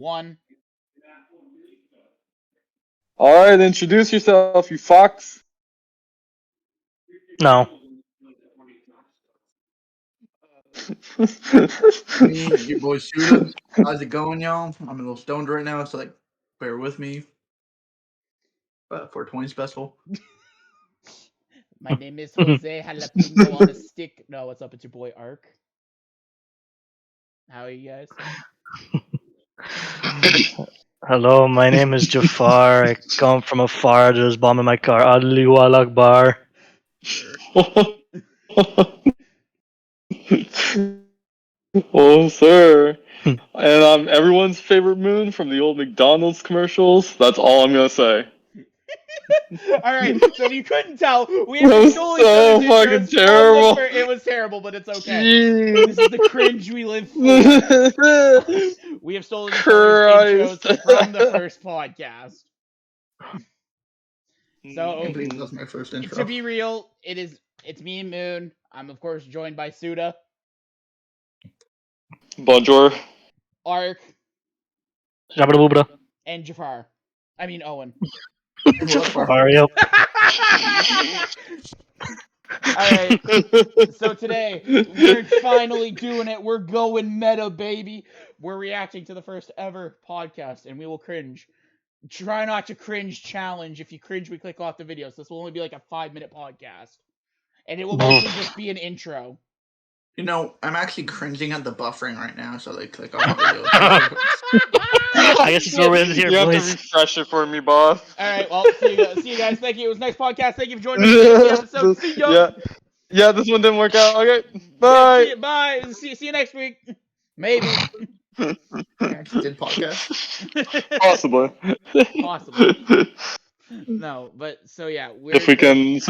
1. Alright, introduce yourself, you fox. No. Me, your boy Suda. How's it going, y'all? I'm a little stoned right now, so like, bear with me. 420 special. My name is Jose Jalapeno on a stick. No, what's up? It's your boy Ark. How are you guys? Hello, my name is Jafar. I come from afar. There's a bomb in my car. Allahu Akbar. Oh, sir. And I'm everyone's favorite moon from the old McDonald's commercials. That's all I'm gonna say. Alright, so if you couldn't tell, we That have was stole each so other's fucking intros from terrible. it was terrible, but it's okay. Jeez. This is the cringe we live for. We have stolen each other's intros from the first podcast. So, I believe that was my first intro. to be real, it's me and Moon. I'm of course joined by Suda, Bonjour. Ark, Jabba and Jafar. I mean Owen. Jafar. Alright, so today, we're finally doing it. We're going meta, baby. We're reacting to the first ever podcast, and we will cringe. Try not to cringe challenge. If you cringe, we click off the video. So this will only be like a 5-minute podcast. And it will mostly just be an intro. You know, I'm actually cringing at the buffering right now, so they click on the video. I guess it's over here, You have to boys. refresh it for me, boss. Alright, well, see you guys. Thank you. It was a nice podcast. Thank you for joining me for the episode. See ya! Yeah, this one didn't work out. Okay, bye. Yeah, bye. See you next week. Maybe. Actually did podcast. Possibly. Possibly. No, but so yeah, If we can.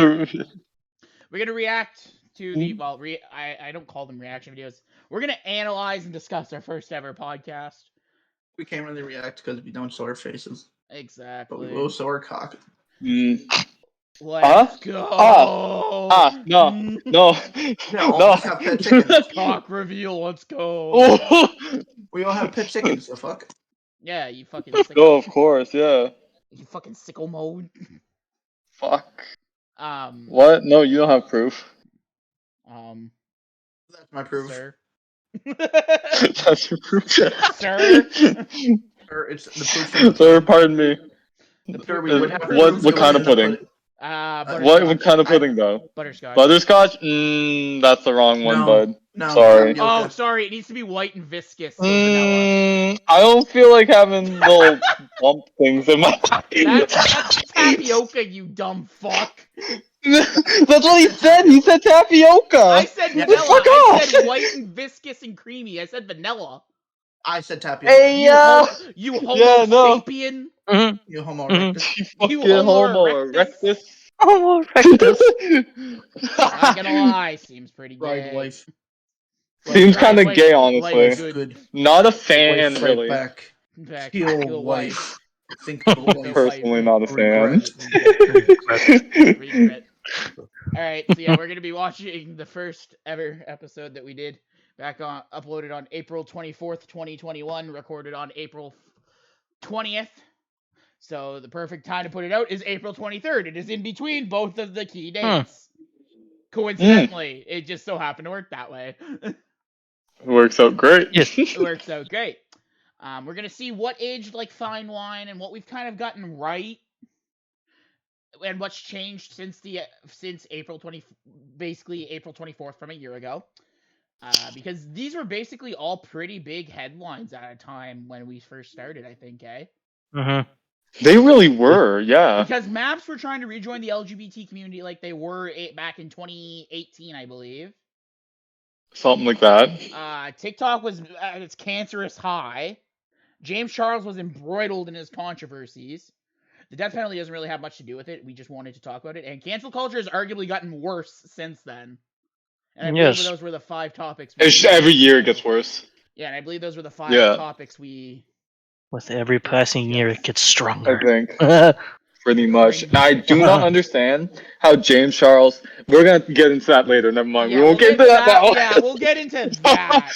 we're gonna react to the I don't call them reaction videos. We're gonna analyze and discuss our first ever podcast. We can't really react because we don't show our faces, Exactly. but we will show our cock. Let's go. No. Have pet chickens. Cock reveal. Let's go. We all have pet chickens. The fuck? Yeah, you fucking sicko. No, of course, yeah. You fucking sicko mode. Fuck. What? No, you don't have proof. That's my proof. Sir. That's your proof. Sir. Sir, it's the proof. Sir, pardon me. Sir, we would have What kind of pudding? What kind of pudding, though? Butterscotch. Butterscotch? That's the wrong one, bud. No. Sorry. Oh, sorry. It needs to be white and viscous. So I don't feel like having little bump things in my pocket. That's tapioca, you dumb fuck. That's what he said. He said tapioca. I said vanilla. Fuck I off. said white and viscous and creamy. I said vanilla. I said tapioca. Hey, You homo sapien. You homo erectus. You fucking homo homo erectus. Homo erectus. Not gonna lie, seems pretty Bride gay. wife. Seems kind of Wife- gay, wife honestly. Good. Not a fan, Wife really. back. Back, Heel wife. Think wife. Personally, not a fan. Regret. Alright, so yeah, we're gonna be watching the first ever episode that we did uploaded on April 24th, 2021, recorded on April 20th. So the perfect time to put it out is April 23rd. It is in between both of the key dates. Coincidentally, it just so happened to work that way. It works out great. Yes. It works out great. We're gonna see what aged like fine wine and what we've kind of gotten right, and what's changed since April 24th from a year ago. Because these were basically all pretty big headlines at a time when we first started, I think, They really were, yeah. Because maps were trying to rejoin the LGBT community like they were back in 2018, I believe. Something like that. TikTok was at its cancerous high. James Charles was embroiled in his controversies. The death penalty doesn't really have much to do with it. We just wanted to talk about it. And cancel culture has arguably gotten worse since then. And I believe those were the 5 topics. Every year it gets worse. Yeah, and I believe those were the 5 topics we... With every passing year, it gets stronger. I think. Pretty much. I do not understand how James Charles... We're going to get into that later. Never mind. Yeah, we won't get into that now. Yeah, we'll get into that.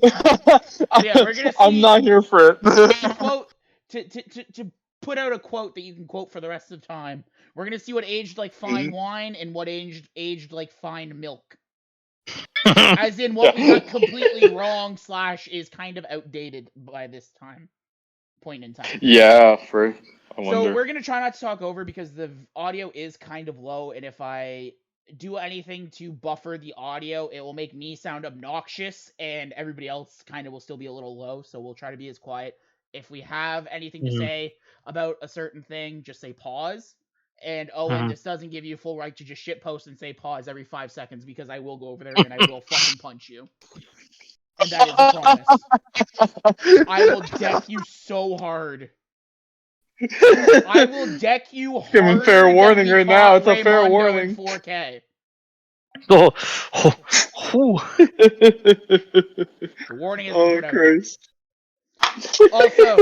Yeah, we're gonna see. I'm not here for it. A quote to put out a quote that you can quote for the rest of the time. We're gonna see what aged like fine wine and what aged like fine milk. As in what we got completely wrong / is kind of outdated by this point in time. Yeah, I wonder. So we're gonna try not to talk over because the audio is kind of low, and if I do anything to buffer the audio, it will make me sound obnoxious, and everybody else kind of will still be a little low. So we'll try to be as quiet. If we have anything to say about a certain thing, just say pause. And Owen, this doesn't give you full right to just shitpost and say pause every 5 seconds because I will go over there and I will fucking punch you. And that is a promise. I will deck you so hard. I will deck you harder. Giving fair warning right now. It's a fair warning. In 4K. Oh, The warning is oh, Christ. Also,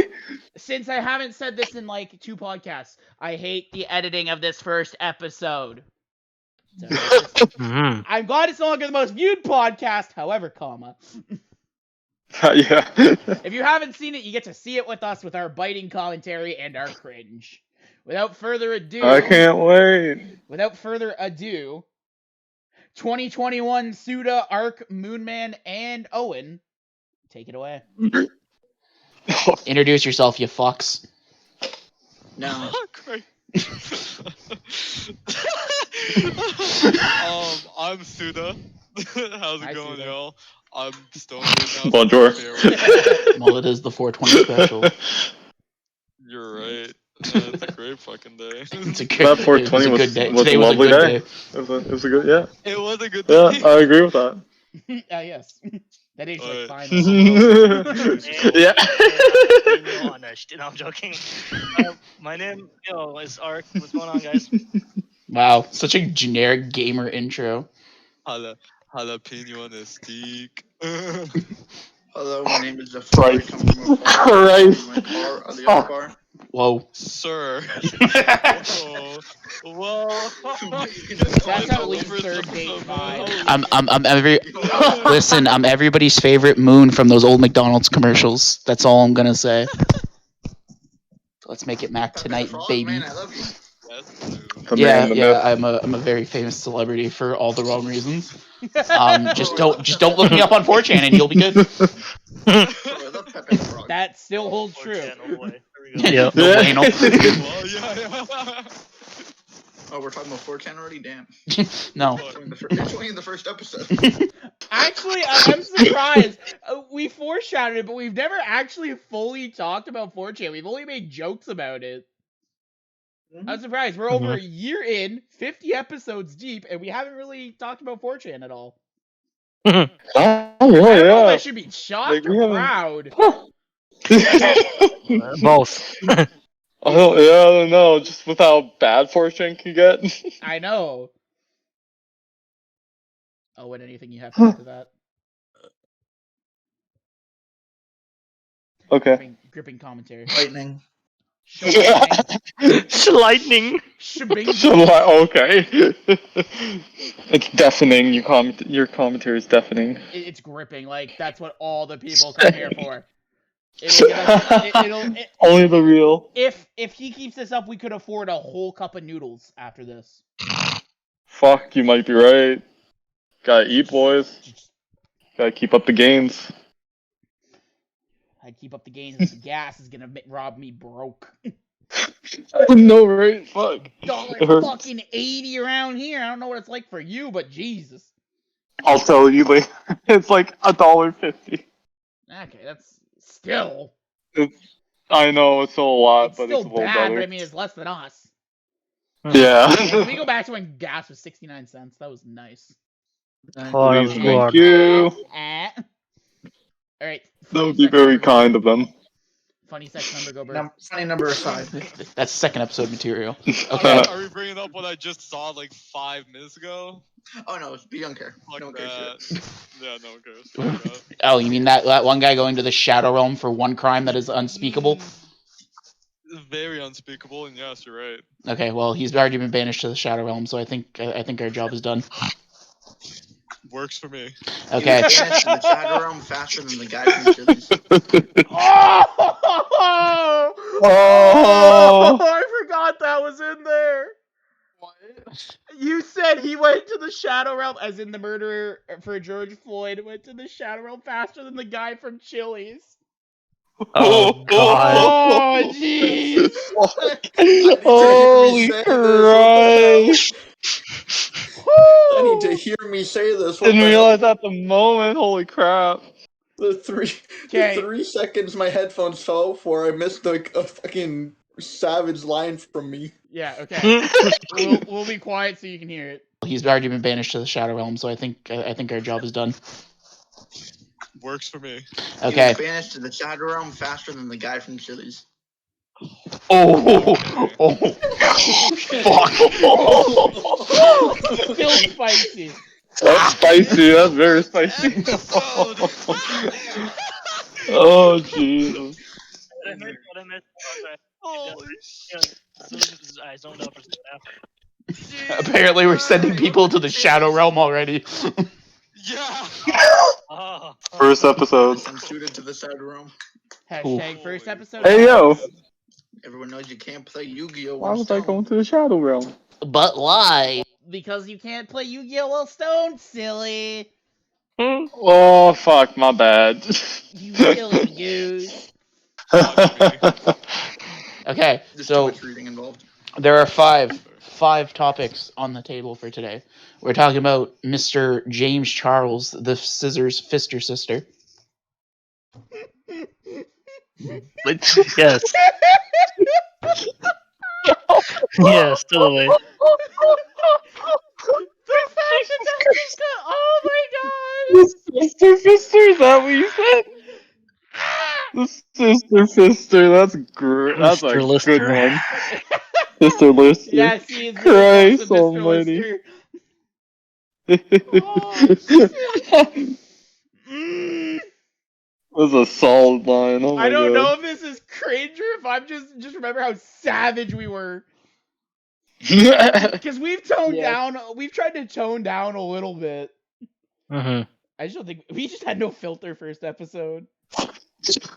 since I haven't said this in like 2 podcasts, I hate the editing of this first episode. So, I'm glad it's no longer the most viewed podcast, however, comma. Yeah. If you haven't seen it, you get to see it with us with our biting commentary and our cringe. Without further ado... I can't wait. Without further ado, 2021 Suda, Ark, Moonman, and Owen, take it away. Introduce yourself, you fucks. No. Great. I'm Suda. How's it going, y'all? I'm stoned right now. Bonjour. Well, it is the 420 special. You're right. It's a great fucking day. It's a That 420 was a good day. Today was a lovely day. It was a good, yeah. It was a good day. Yeah, I agree with that. Yes. That aged like fine. Yeah. Being honest, I'm joking. My name is Ark. What's going on, guys? Wow, such a generic gamer intro. Jalapeno on a stick. Hello, my name is Jafar. I come from a Christ. my car, the other car. Whoa. Sir. Whoa. That's at least third date vibe. Listen, I'm everybody's favorite Moon from those old McDonald's commercials. That's all I'm gonna say. Let's make it Mac tonight, baby. Man, I love you. Yeah, I'm a very famous celebrity for all the wrong reasons. Just don't look me up on 4chan and you'll be good. That still holds true. Yeah. Oh, we're talking about 4chan already? Damn. No. It's only in the first episode. Actually, I'm surprised. We foreshadowed it, but we've never actually fully talked about 4chan. We've only made jokes about it. I'm surprised. We're over a year in, 50 episodes deep, and we haven't really talked about 4chan at all. Oh, I don't know if I yeah. should be shocked or proud. Both. I don't know. Just with how bad 4chan can get. I know. Oh, what anything you have to add to that? Okay. Gripping commentary. Lightning. Lightning. Okay. It's deafening. Your commentary is deafening. It's gripping. Like, that's what all the people come here for. Only the real. If he keeps this up, we could afford a whole cup of noodles after this. Fuck, you might be right. Gotta eat, boys. Gotta keep up the gains. I keep up the gains, and the gas is gonna rob me broke. I know, right? Fuck. $1.80 around here. I don't know what it's like for you, but Jesus. I'll tell you later. It's like $1.50. Okay, that's still. I know it's still a lot, It's but still it's a little bad, better. but I mean it's less than us. Yeah. If we go back to when gas was 69 cents, that was nice. Oh, that was Thank you. Alright. That would be very kind of them. Funny sex number, go bird. Funny number aside. That's second episode material. Okay. Are we bringing up what I just saw like 5 minutes ago? Oh no, we don't care. No one cares. Yeah, no one cares. Oh, you mean that one guy going to the Shadow Realm for one crime that is unspeakable? Very unspeakable, and yes, you're right. Okay, well, he's already been banished to the Shadow Realm, so I think our job is done. Works for me. Okay. You vanished in the shadow realm faster than the guy from Chili's. Oh! Oh! I forgot that was in there. You said he went to the Shadow Realm, as in the murderer for George Floyd, went to the Shadow Realm faster than the guy from Chili's. Oh, God. Oh, jeez. Holy Say this, what the hell? Christ! I need to hear me say this. What Didn't the realize hell? at the moment. Holy crap! The 3 seconds my headphones fell for, I missed like a fucking savage line from me. Yeah, okay. We'll be quiet so you can hear it. He's already been banished to the Shadow Realm, so I think our job is done. Works for me. Okay. You vanished to the shadow realm faster than the guy from Chili's. Oh, fuck. Oh. Still spicy. That's spicy. That's very spicy. Episode. Oh Jesus! Holy shit. I zoned out for a second. Apparently, we're sending people to the Shadow Realm already. Yeah. First episode. Send Suda to the shadow realm. Hashtag first episode. Hey yo! Everyone knows you can't play Yu-Gi-Oh! Why with was I Stone. going to the Shadow Realm? But why? Because you can't play Yu-Gi-Oh! While Stone, silly. Oh fuck! My bad. You silly goose. Okay, There's too so much reading involved. there are five topics on the table for today. We're talking about Mr. James Charles, the Scissors Fister sister. Yes. Yes, totally. The fact that that just got. Oh my god! Sister Fister, is that what you said? The Sister Fister, that's great. That's a Mr. good Lister. one. Sister Lister. Yeah, see, it's really close to Christ Mr. almighty. Lister. Oh, shit. Mm. That's a solid line. Oh I my don't know god. if this is cringe or if I'm just remember how savage we were. Because we've toned down, we've tried to tone down a little bit. Mm-hmm. I just don't think we just had no filter first episode.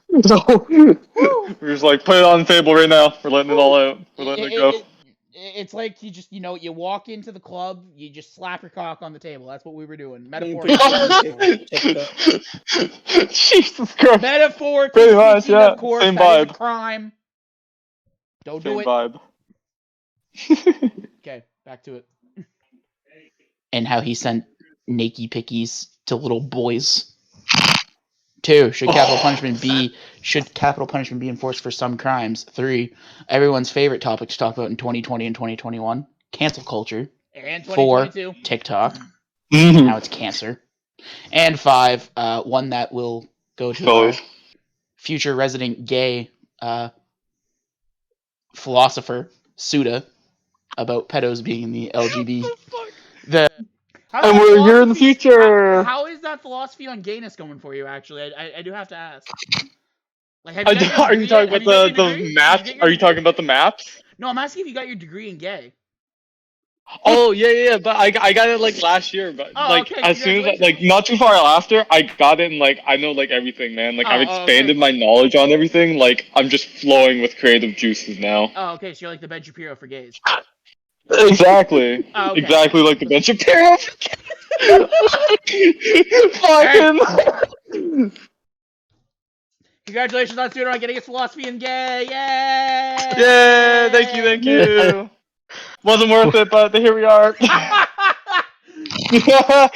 No. We're just like, put it on the table right now. We're letting it all out. We're letting it go. It's like you just, you walk into the club, you just slap your cock on the table. That's what we were doing. Metaphorically. Jesus Christ. Metaphorically Pretty much, speaking, yeah. of course, Same that is a vibe. crime. Don't Same do it. vibe. Okay, back to it. And how he sent naked pickies to little boys. 2. Should capital punishment be enforced for some crimes? 3. Everyone's favorite topic to talk about in 2020 and 2021. Cancel culture. And 2022. 4. TikTok. Now it's cancer. And 5. One that will go to our future resident gay philosopher, Suda, about pedos being in the LGBT. And we're here in the future. How is that philosophy on gayness going for you? Actually, I do have to ask. Like, Are you talking about the maps? Are you talking about the maps? No, I'm asking if you got your degree in gay. Oh yeah. But I got it like last year. But okay, as soon as not too far after, I got it. And I know everything, man. I've expanded my knowledge on everything. I'm just flowing with creative juices now. Oh, okay. So you're like the Ben Shapiro for gays. Exactly. Okay. Exactly like the Ben Shapiro. Fucking. Congratulations on Suda on getting his philosophy in gay. Yay! Yeah, thank you. Wasn't worth it, but here we are. Rip. I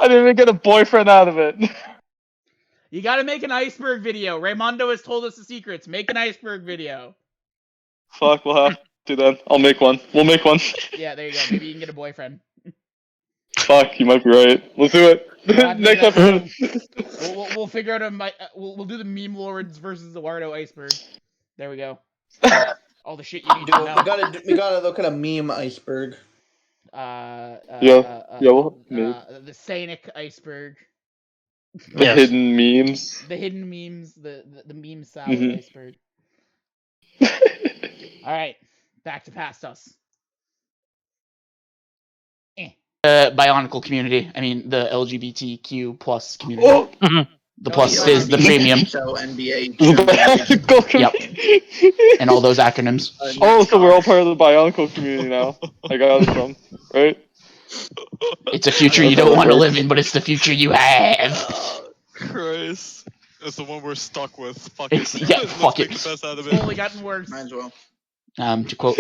didn't even get a boyfriend out of it. You gotta make an iceberg video. Raymondo has told us the secrets. Make an iceberg video. Fuck, we'll have to then. I'll make one. We'll make one. Yeah, there you go. Maybe you can get a boyfriend. Fuck, you might be right. Let's do it. Next episode. We'll figure out we'll do the Memelords Vs Za Warudo iceberg. There we go. All the shit you need to know. We gotta look at a meme iceberg. The Sanic iceberg. The hidden memes. The hidden memes. The meme salad iceberg. All right, back to past us. Bionicle community. I mean, the LGBTQ plus community. Oh, The plus is the premium. So NBA. Yep. And all those acronyms. Oh, so we're all part of the Bionicle community now. I got it from, right? It's a future you don't want to live in, but it's the future you have. Christ. That's the one we're stuck with. Fuck it. Yeah, fuck Make it. the best out of It's it. only gotten worse. Might as well. To quote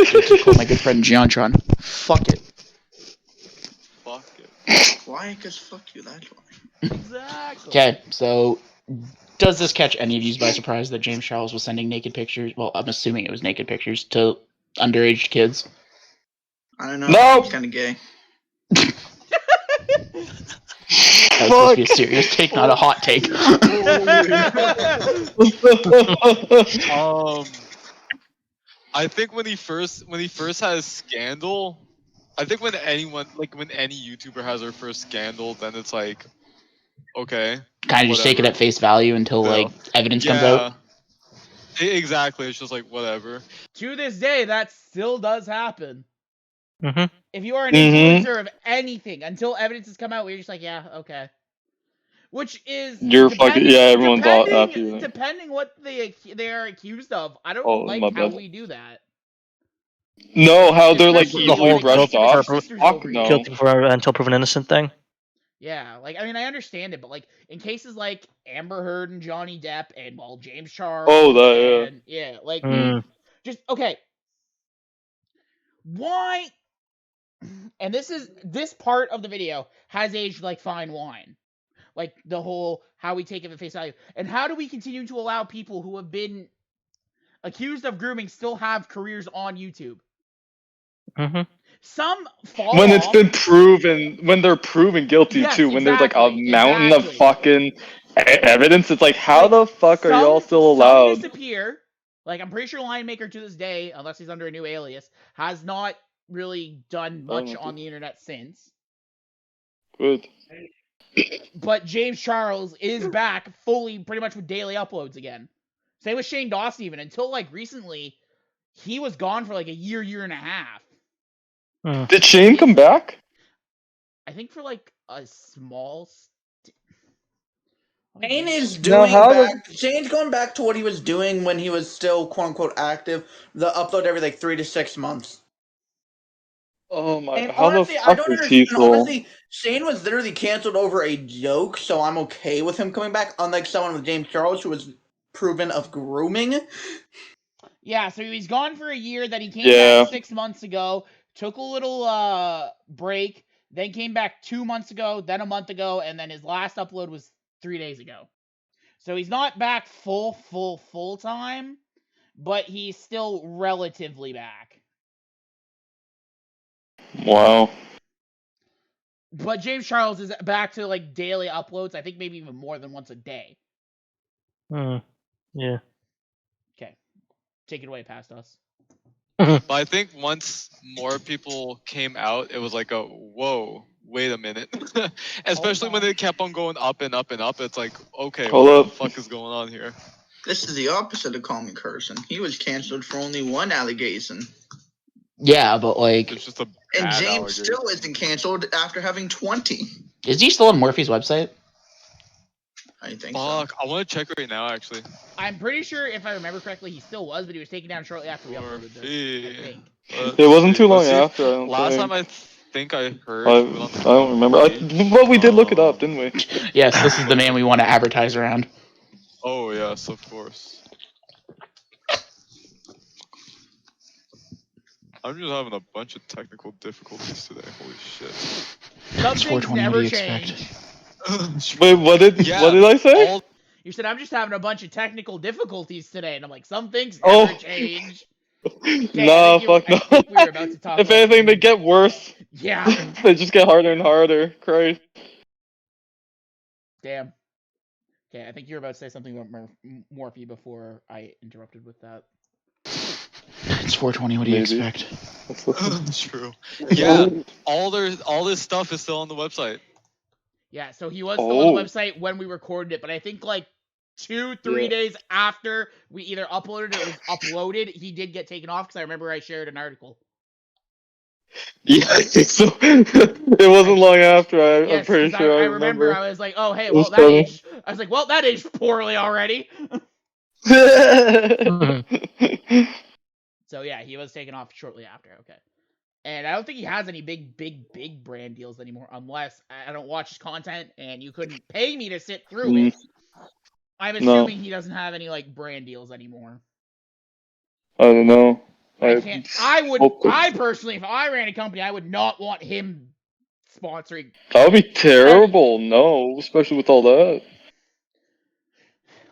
my good friend Giantron, fuck it. Fuck it. Why? Because fuck you, that's why. Exactly. Okay, so does this catch any of you by surprise that James Charles was sending naked pictures? Well, I'm assuming it was naked pictures to underage kids. I don't know. No! It's kind of gay. That was supposed to be a serious take, not a hot take. I think when he first had a scandal, I think when any YouTuber has their first scandal, then it's like, okay. Kind of just take it at face value until like evidence comes out. Exactly. It's just like whatever. To this day, that still does happen. Mm-hmm. If you are an influencer of anything, until evidence has come out, we're just like, yeah, okay. Which is everyone's after you. Depending what they are accused of. I don't like how we do that. No, how they're like Especially The whole easily brushed off. Fuck no. guilty for until proven innocent thing. Yeah, like I mean, I understand it, but like in cases like Amber Heard and Johnny Depp and James Charles. Oh, that yeah, like just okay. Why? And this part of the video has aged like fine wine. Like the whole how we take it at face value. And how do we continue to allow people who have been accused of grooming still have careers on YouTube? Mm-hmm. Some fall when off. It's been proven, when they're proven guilty too, when there's like a mountain of fucking evidence, it's like, how the fuck are y'all still allowed? Some disappear. Like, I'm pretty sure Linemaker to this day, unless he's under a new alias, has not really done much on the internet since. Good. But James Charles is back fully, pretty much with daily uploads again. Same with Shane Dawson even. Until, like, recently, he was gone for, like, a year and a half. Did Shane come back? I think for, like, a small... Shane is doing Shane's going back to what he was doing when he was still quote-unquote active. The upload every, like, 3 to 6 months. Oh my, and how honestly, the fuck I don't is understand. he still... Honestly, Shane was literally canceled over a joke, so I'm okay with him coming back, unlike someone with James Charles who was proven of grooming. Yeah, so he's gone for a year, then he came back 6 months ago, took a little break, then came back 2 months ago, then a month ago, and then his last upload was 3 days ago. So he's not back full time, but he's still relatively back. Wow. But James Charles is back to like daily uploads, I think maybe even more than once a day. Yeah. Okay. Take it away past us. But I think once more people came out, it was like a whoa, wait a minute. Especially when it kept on going up and up and up. It's like, okay, what the fuck is going on here? This is the opposite of Common Carson. He was canceled for only one allegation. Yeah, but like... It's just a and James still isn't canceled after having 20. Is he still on Morphy's website? I think so. I want to check right now, actually. I'm pretty sure, if I remember correctly, he still was, but he was taken down shortly after we uploaded this, I think. It wasn't too long after, I don't Last think. time I think I heard... I don't remember. But we did look it up, didn't we? Yes, this is the man we want to advertise around. Oh, yes, of course. I'm just having a bunch of technical difficulties today. Holy shit. Some things never change. Wait, what did I say? You said, I'm just having a bunch of technical difficulties today. And I'm like, some things never change. Okay, no, fuck no. I think we were about to talk if anything, they get worse. Yeah. They just get harder and harder. Christ. Damn. Okay, I think you were about to say something about Morphe before I interrupted with that. It's 420. What do you expect? That's true. Yeah, all this stuff is still on the website. Yeah, so he was still on the website when we recorded it, but I think like 2-3 days after we either uploaded it or it was uploaded, he did get taken off because I remember I shared an article. Yeah, so it wasn't long after. I'm pretty because sure I I remember remember. I was like, oh hey, It was well that funny. aged. I was like, well that aged poorly already. So yeah, he was taken off shortly after. Okay. And I don't think he has any big brand deals anymore, unless I don't watch his content and you couldn't pay me to sit through it. I'm No, assuming he doesn't have any like brand deals anymore. I don't know. I can't. I personally, if I ran a company, I would not want him sponsoring. That would be terrible. No, especially with all that.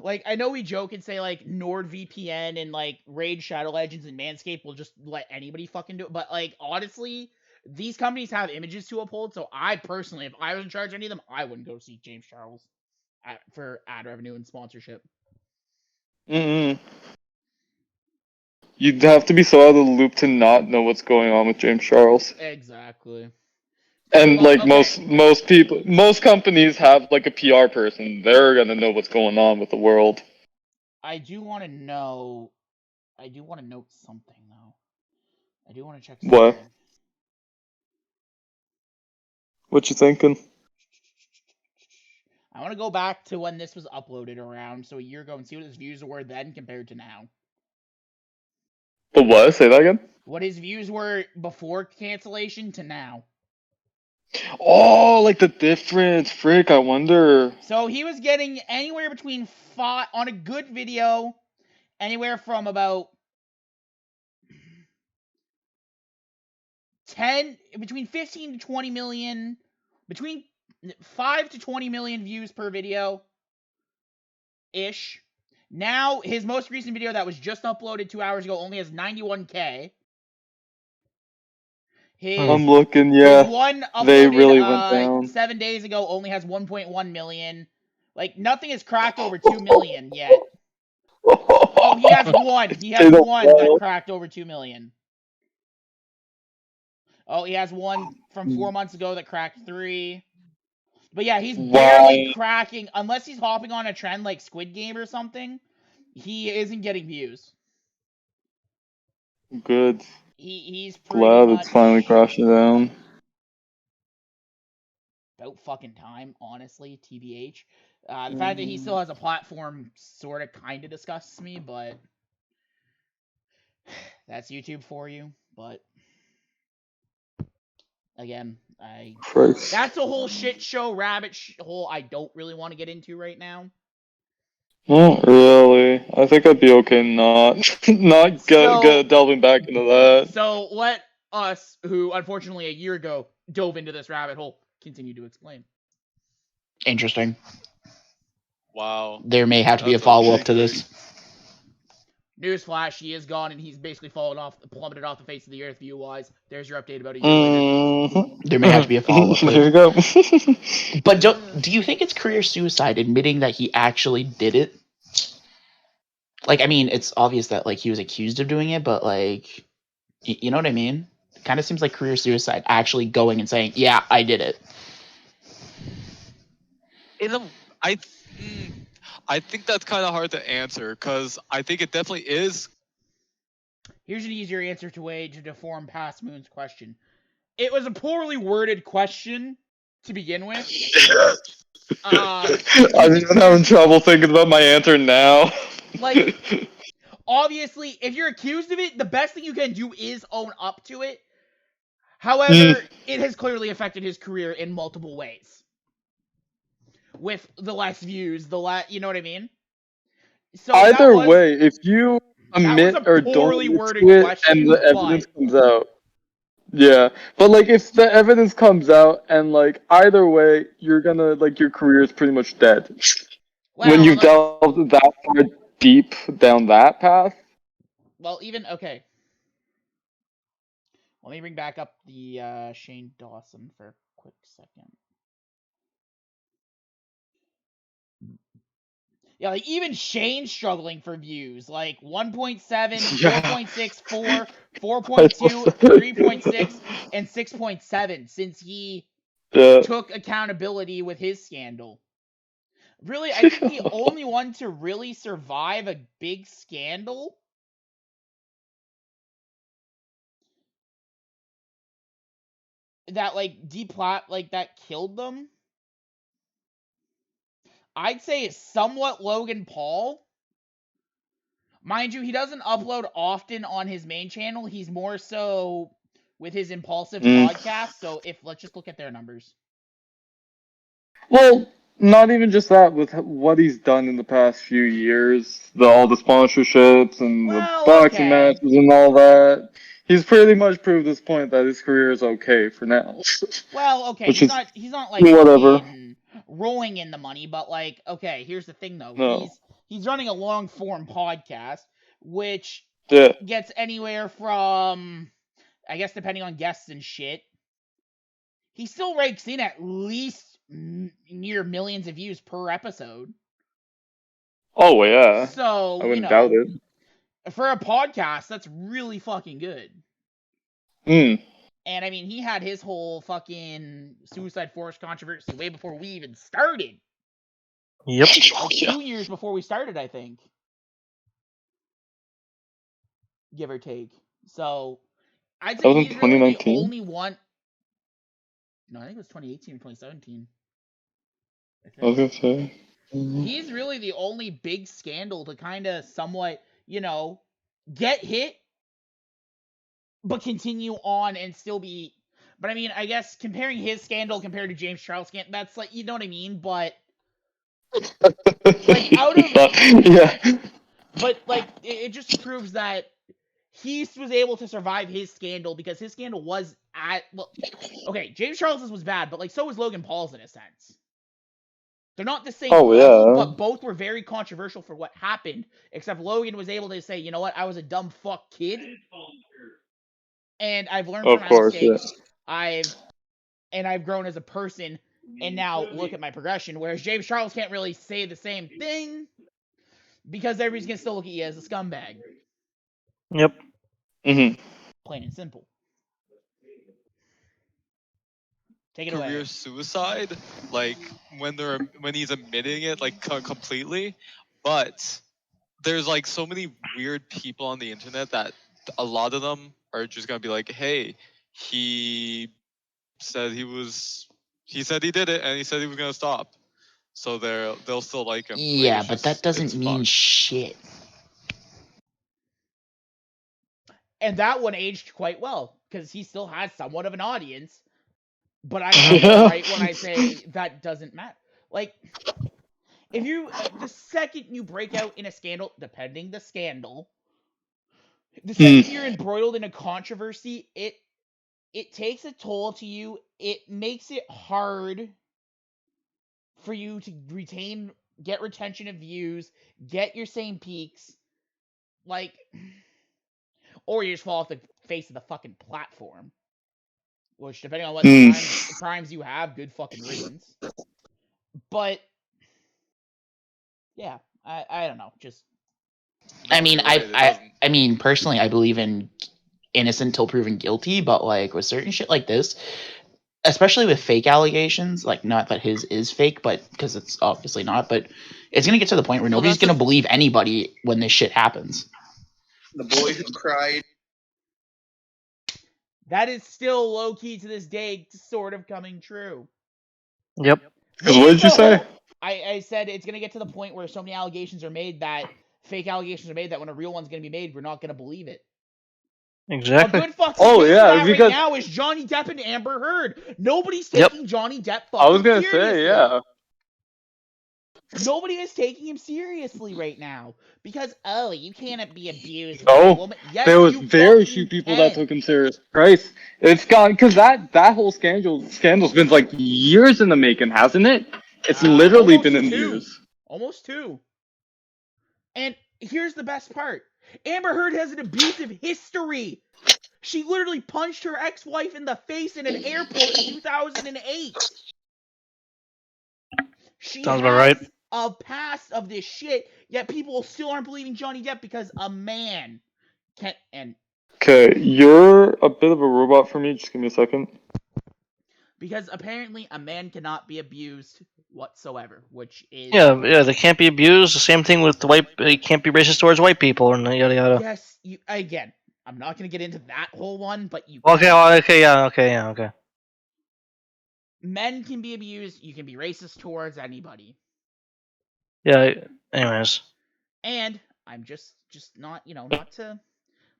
Like, I know we joke and say like NordVPN and like Raid Shadow Legends and Manscaped will just let anybody fucking do it, but like honestly, these companies have images to uphold. So I personally, if I was in charge of any of them, I wouldn't go see James Charles for ad revenue and sponsorship. You'd have to be so out of the loop to not know what's going on with James Charles. Exactly. And Well, like okay. most companies have like a PR person. They're gonna know what's going on with the world. I do want to know. I do want to note something though. I do want to check something. What? What you thinking? I want to go back to when this was uploaded around, so a year ago, and see what his views were then compared to now. The what? Say that again? What his views were before cancellation to now. Oh, like the difference. Frick, I wonder. So he was getting anywhere between on a good video, anywhere from about between 15 to 20 million, between 5 to 20 million views per video ish. Now, his most recent video that was just uploaded 2 hours ago only has 91K. I'm looking, yeah. His one They uploaded really went down. 7 days ago only has 1.1 million. Like, nothing has cracked over 2 million yet. Oh, he has one. He has one that cracked over 2 million. Oh, he has one from 4 months ago that cracked 3. But yeah, he's barely cracking, unless he's hopping on a trend like Squid Game or something. He isn't getting views. Good. He's pretty Glad much it's finally crashing down. about fucking time, honestly, TBH. The fact that he still has a platform sort of kind of disgusts me, but that's YouTube for you. But again, that's a whole shit show, rabbit hole I don't really want to get into right now. Not really. I think I'd be okay not delving back into that. So let us, who unfortunately a year ago dove into this rabbit hole, continue to explain. Interesting. Wow. There may have to be a follow-up to this. Newsflash, he is gone, and he's basically plummeted off the face of the earth view-wise. There's your update about a year later. There may have to be a follow-up. There you go. But do you think it's career suicide admitting that he actually did it? Like, I mean, it's obvious that, like, he was accused of doing it, but, like, you know what I mean? It kind of seems like career suicide, actually going and saying, yeah, I did it. I think that's kind of hard to answer, because I think it definitely is. Here's an easier answer to deform Past Moon's question. It was a poorly worded question to begin with. I'm even having trouble thinking about my answer now. Like, obviously, if you're accused of it, the best thing you can do is own up to it. However, it has clearly affected his career in multiple ways. With the less views, you know what I mean? So either way, if you admit or don't admit to it and the evidence comes out. Yeah, but like if the evidence comes out and like either way, you're gonna like your career is pretty much dead. When you've delved that far deep down that path. Well, okay. Let me bring back up the Shane Dawson for a quick second. Yeah, like even Shane's struggling for views. Like 1.7, 4.6, 4, 4.2, 3.6, and 6.7 since he took accountability with his scandal. Really, I think the only one to really survive a big scandal that that killed them, I'd say it's somewhat Logan Paul. Mind you, he doesn't upload often on his main channel. He's more so with his Impulsive podcast. So let's just look at their numbers. Well, not even just that. With what he's done in the past few years, all the sponsorships and the boxing matches and all that, he's pretty much proved this point that his career is okay for now. Well, okay, he's not like whatever. Rolling in the money, but like, okay, here's the thing though. No. He's running a long form podcast, which gets anywhere from, I guess, depending on guests and shit, he still rakes in at least near millions of views per episode. Oh yeah. So I wouldn't doubt it. For a podcast, that's really fucking good. And I mean, he had his whole fucking Suicide Forest controversy way before we even started. Yep. Like 2 years before we started, I think. Give or take. So, I'd say he's really the only one. No, I think it was 2018 or 2017. I was gonna say. He's really the only big scandal to kind of somewhat, get hit, but continue on and still be. But I mean, I guess comparing his scandal compared to James Charles' scandal, that's like, you know what I mean? But like out of yeah. But like it just proves that he was able to survive his scandal because his scandal was okay, James Charles's was bad, but like so was Logan Paul's in a sense. They're not the same level, but both were very controversial for what happened. Except Logan was able to say, you know what, I was a dumb fuck kid, and I've learned from my mistakes. I've grown as a person, and now look at my progression. Whereas James Charles can't really say the same thing because everybody's gonna still look at you as a scumbag. Yep. Plain and simple. Take it Career away. Suicide, like when he's admitting it, like completely, but there's like so many weird people on the internet that a lot of them are just gonna be like, hey, he said he did it and he said he was gonna stop, so they'll still like him. Yeah, like, but that doesn't mean shit. And that one aged quite well because he still has somewhat of an audience. But I'm right when I say that doesn't matter. Like, if the second you break out in a scandal, depending the scandal, the second you're embroiled in a controversy, it takes a toll to you. It makes it hard for you to get retention of views, get your same peaks, like, or you just fall off the face of the fucking platform. Which, depending on what crimes you have, good fucking riddance. But, yeah, I don't know. Just, I mean, I mean, personally, I believe in innocent till proven guilty, but like with certain shit like this, especially with fake allegations, like not that his is fake, but because it's obviously not, but it's gonna get to the point where nobody's gonna believe anybody when this shit happens. The boy who cried. That is still low key to this day, sort of coming true. Yep. Because what did you say? I said it's gonna get to the point where so many allegations are made that fake allegations are made that when a real one's gonna be made, we're not gonna believe it. Exactly. A good fucking right now is Johnny Depp and Amber Heard. Nobody's taking Johnny Depp fucking seriously. I was gonna say, yeah. Nobody is taking him seriously right now because you can't be abused. Yes, there was very few people that took him serious. Christ, it's gone because that whole scandal's been like years in the making, hasn't it? It's literally been in years. Almost 2. And here's the best part: Amber Heard has an abusive history. She literally punched her ex-wife in the face in an airport in 2008. She sounds about right. A past of this shit, yet people still aren't believing Johnny Depp because a man can't. And okay, you're a bit of a robot for me. Just give me a second. Because apparently a man cannot be abused whatsoever, which is they can't be abused. The same thing with the white. They can't be racist towards white people and yada yada. Yes, again. I'm not gonna get into that whole one, but you. Okay. Men can be abused. You can be racist towards anybody. Yeah. Anyways. And I'm just not, not to.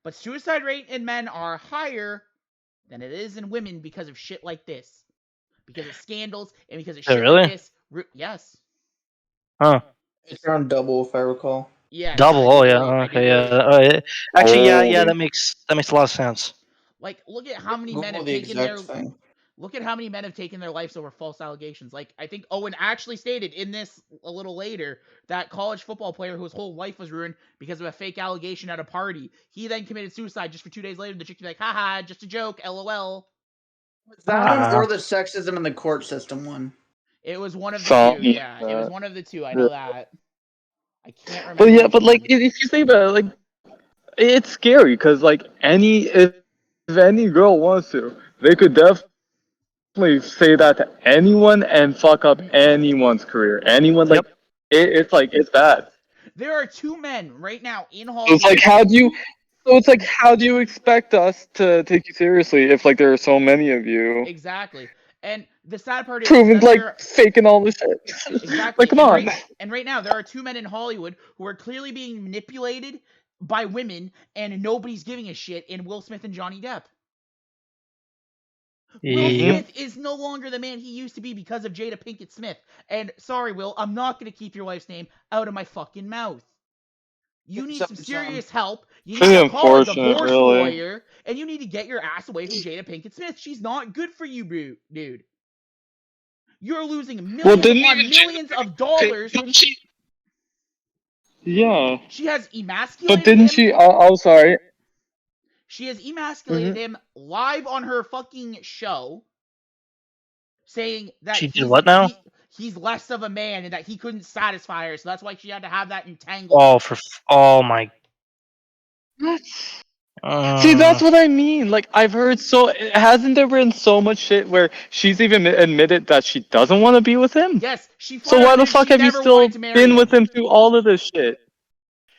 But suicide rate in men are higher than it is in women because of shit like this. Because of scandals and because of shit really? like this. Yes. Huh. It's around double, if I recall. Yes. Double. Oh yeah. Okay. Yeah. Actually, yeah. That makes a lot of sense. Like, look at how many men Google have the taken exact thing. Look at how many men have taken their lives over false allegations. Like, I think Owen actually stated in this a little later that college football player whose whole life was ruined because of a fake allegation at a party. He then committed suicide just for 2 days later. The chick be like, haha, just a joke, LOL. Was that one or the sexism in the court system one? It was one of the two, yeah. It was one of the two, I know that. I can't remember. But yeah, but like, if you think about it, like, it's scary, because, like, if any girl wants to, they could definitely say that to anyone and fuck up anyone's career. Anyone, like, it's like, it's bad. There are 2 men right now in Hollywood. So it's like, how do you expect us to take you seriously if, like, there are so many of you? Exactly. And the sad part is proving, like, faking all this shit. Exactly. Like, come on. And right now, there are 2 men in Hollywood who are clearly being manipulated by women, and nobody's giving a shit in Will Smith and Johnny Depp. Will Smith is no longer the man he used to be because of Jada Pinkett Smith. And sorry, Will, I'm not going to keep your wife's name out of my fucking mouth. You need some serious help. You need to call a divorce lawyer, and you need to get your ass away from Jada Pinkett Smith. She's not good for you, dude. You're losing millions upon millions of dollars. Yeah. She has emasculated But didn't she? Oh, sorry. She has emasculated him live on her fucking show, saying that she did what now? He's less of a man and that he couldn't satisfy her, so that's why she had to have that entanglement. Oh my. See, that's what I mean. Like, I've heard hasn't there been so much shit where she's even admitted that she doesn't want to be with him? Yes, she. So why the fuck have you still been with him through all of this shit?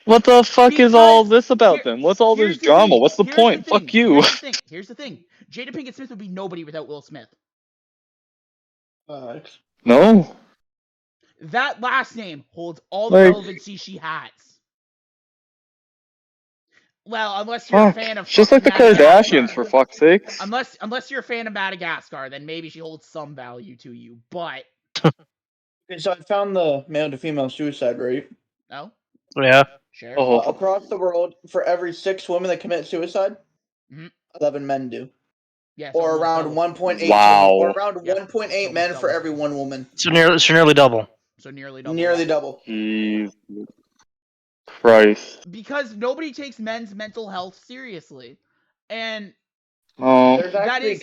What the fuck is all this about then? What's all this drama? What's the point? Fuck you. Here's the thing. Jada Pinkett Smith would be nobody without Will Smith. No. That last name holds all the relevancy she has. Well, unless you're a fan of just like the Kardashians, for fuck's sake. Unless you're a fan of Madagascar, then maybe she holds some value to you. But okay, so I found the male to female suicide rate. Oh. Yeah. Sure. Across the world, for every 6 women that commit suicide, 11 men do. Yes. Or around 1.8. Wow. Or around 1.8 men for every 1 woman. So nearly double. So nearly double. Nearly double. Jesus Christ. Because nobody takes men's mental health seriously, and there's actually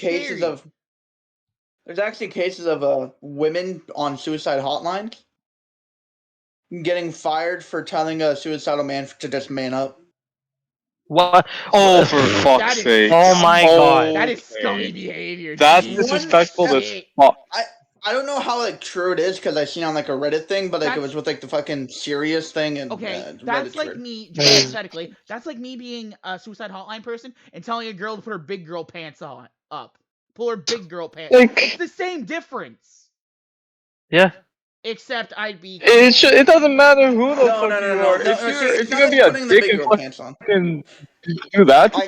cases of women on suicide hotlines getting fired for telling a suicidal man to just man up. What? Oh, for fuck's sake! Oh my god! That is scummy behavior. That's disrespectful as fuck. I don't know how true it is because I seen on a Reddit thing, but it was with the fucking serious thing and that's like me. Hypothetically, that's like me being a suicide hotline person and telling a girl to put her big girl pants up, pull her big girl pants. It's the same difference. Yeah. Except I'd be. It doesn't matter who the fuck you are. If you're gonna be a dick and do that to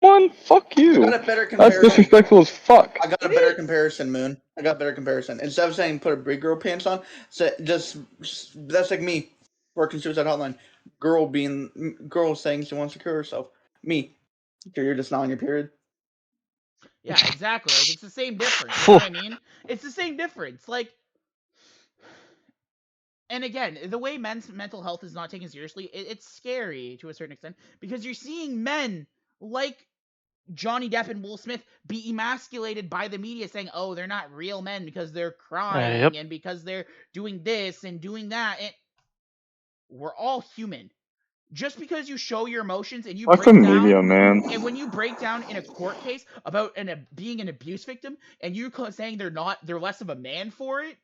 someone, fuck you. That's disrespectful as fuck. I got a better comparison, Moon. I got a better comparison. Instead of saying put a big girl pants on, just that's like me working suicide hotline. Girl saying she wants to kill herself. Me, you're just not on your period. Yeah, exactly. Like, it's the same difference. You know what I mean? It's the same difference. Like. And again, the way men's mental health is not taken seriously, it's scary to a certain extent because you're seeing men like Johnny Depp and Will Smith be emasculated by the media saying, oh, they're not real men because they're crying and because they're doing this and doing that. And we're all human. Just because you show your emotions and you break down, media, man. And when you break down in a court case about being an abuse victim and you saying they're less of a man for it,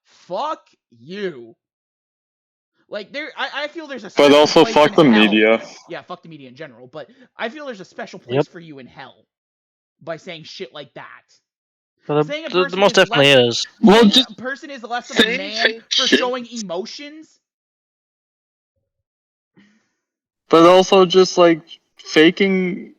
fuck you. Like I feel there's a special but also place fuck the media. Yeah, fuck the media in general. But I feel there's a special place for you in hell by saying shit like that. Saying a There person most is definitely less, is. Well, saying just a person is less of a saying man fake for shit. showing emotions. But also just like faking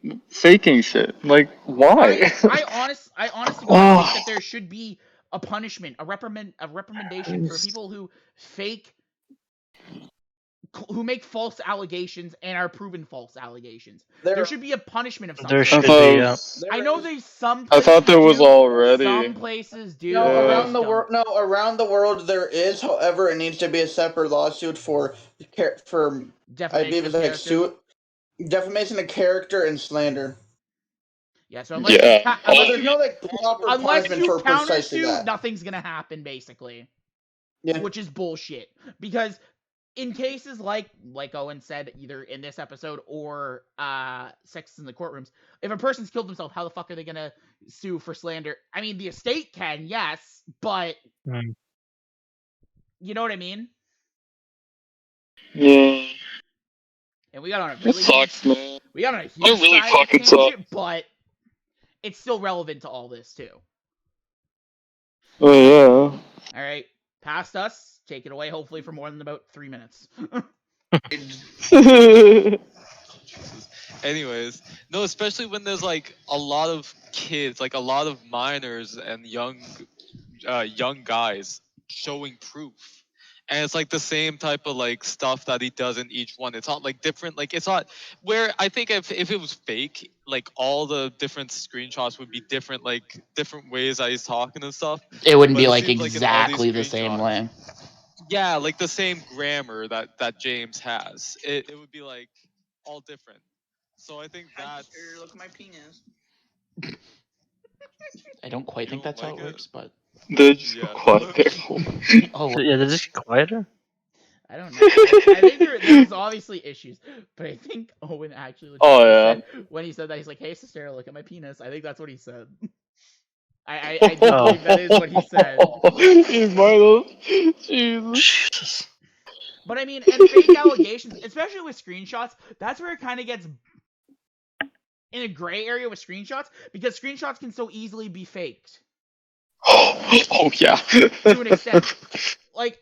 shit. Like why? I honest to God think that there should be a punishment, a reprimandation for people who make false allegations and are proven false allegations. There should be a punishment of some There sort. should be, yeah. I know there's some I places thought there was do, already. some places do. No, Yeah. around the world. No, around the world there is. However, it needs to be a separate lawsuit for I believe Defamation of it's like character. defamation of character and slander. Yeah, so unless you but there's no like proper unless punishment you for precisely countersue, that. nothing's gonna happen basically. Yeah. Which is bullshit. Because in cases like Owen said, either in this episode or Sex in the Courtrooms, if a person's killed themselves, how the fuck are they gonna sue for slander? I mean, the estate can, yes, but you know what I mean? Yeah. And we got on a really man. we got on a huge really side fucking tangent, but it's still relevant to all this too. Oh yeah. All right, past us. Take it away. Hopefully for more than about 3 minutes. Anyways, no, especially when there's like a lot of kids, like a lot of minors and young guys showing proof. And it's like the same type of like stuff that he does in each one. It's not like different, like it's not where I think if it was fake, like all the different screenshots would be different, like different ways that he's talking and stuff. It wouldn't But be it like seems like in all these exactly the same screenshots- way. Yeah, like the same grammar that James has. It would be like all different. So I think that's Look at my penis. I don't quite think don't that's how like it it? works, but They're just Yeah. quiet there. oh, Yeah, they're just quieter. I don't know. I think there's obviously issues, but I think Owen actually said when he said that, he's like, "Hey sister, look at my penis." I think that's what he said. I do believe that is what he said. You might have. Jesus. Jesus. But I mean, and fake allegations, especially with screenshots, that's where it kind of gets in a gray area with screenshots, because screenshots can so easily be faked. Oh yeah. To an extent. Like,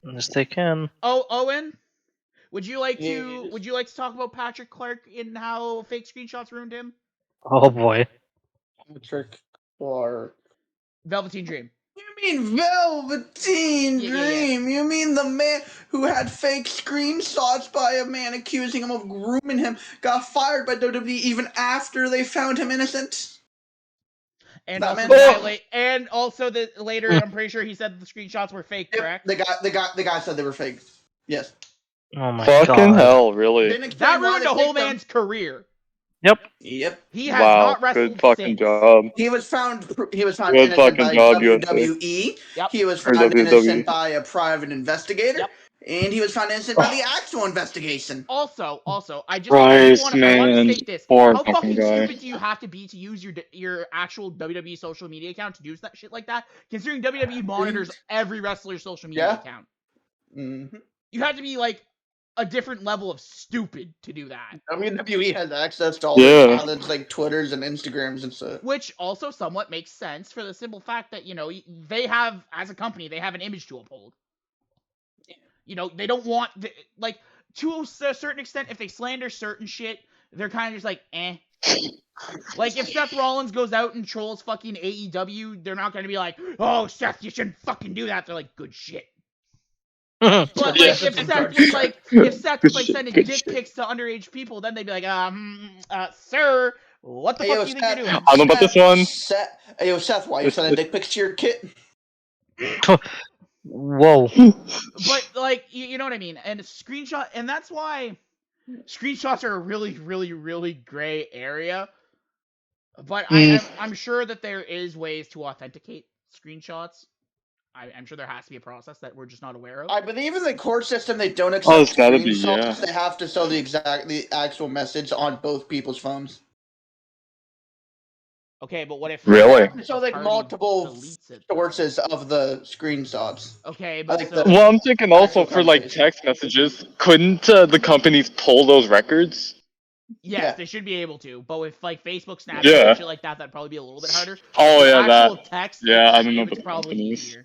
Yes, they can. oh, Owen, would you like to talk about Patrick Clark and how fake screenshots ruined him? Oh boy. Patrick Clark. Velveteen Dream. You mean Velveteen Dream? Yeah. You mean the man who had fake screenshots by a man accusing him of grooming him, got fired by WWE even after they found him innocent? And That also, man- and also that later, I'm pretty sure he said the screenshots were fake, correct? The guy said they were fake. Yes. Oh my Fucking god. hell, really? Didn't explain That why ruined they a whole faked them. man's career. Yep. Yep. He has not wrestled good fucking since. job. He was found Good innocent fucking by job, WWE. Yep. He was Or found WWE. innocent by a private investigator. Yep. And he was found innocent by the actual investigation. Also, I want Christ, to man. state this. Poor How fucking fucking guy. stupid do you have to be to use your actual WWE social media account to do that shit like that? Considering WWE monitors every wrestler's social media account. Mm-hmm. You have to be like a different level of stupid to do that. WWE has access to all their talents, like Twitters and Instagrams and stuff. Which also somewhat makes sense for the simple fact that, they have, as a company, they have an image to uphold. They don't want, to a certain extent, if they slander certain shit, they're kind of just like, eh. Like, if Seth Rollins goes out and trolls fucking AEW, they're not going to be like, oh, Seth, you shouldn't fucking do that. They're like, good shit. But, if Seth was, sending dick pics to underage people, then they'd be like, sir, what the fuck do you think you're doing? I don't know about this one. Seth, why you sending dick pics to your kid? Whoa. But, you know what I mean? And and that's why screenshots are a really, really, really gray area. But I'm sure that there is ways to authenticate screenshots. I'm sure there has to be a process that we're just not aware of. I believe in the court system they don't accept it's gotta be, screenshots. They have to show the actual message on both people's phones. Okay, but what if Really? So multiple sources of the screenshots. Okay, but well, I'm thinking also for text messages, couldn't the companies pull those records? Yes, they should be able to, but with like Facebook, Snapchat, Yeah. and shit like that, that'd probably be a little bit harder. Oh With yeah, actual that. text, Yeah, I don't know it's the probably companies. easier.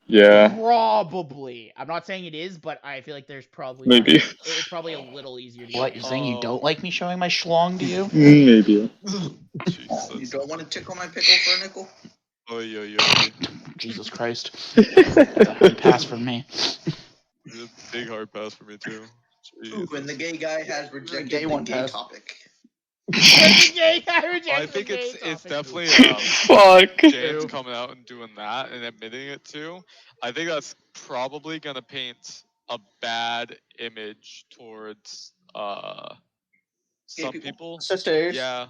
Yeah. Probably. I'm not saying it is, but I feel like there's probably Maybe. it's probably a little easier to What, get. you're saying you don't like me showing my schlong to you? Maybe. Jesus. You don't want to tickle my pickle for a nickel? Oh, yo. Jesus Christ. That's a hard pass from me. Big hard pass for me too. Ooh, and the gay guy has rejected gay the one gay pass. topic. I think it's definitely Fuck. James coming out and doing that and admitting it too. I think that's probably gonna paint a bad image towards some people. Sisters. Yeah.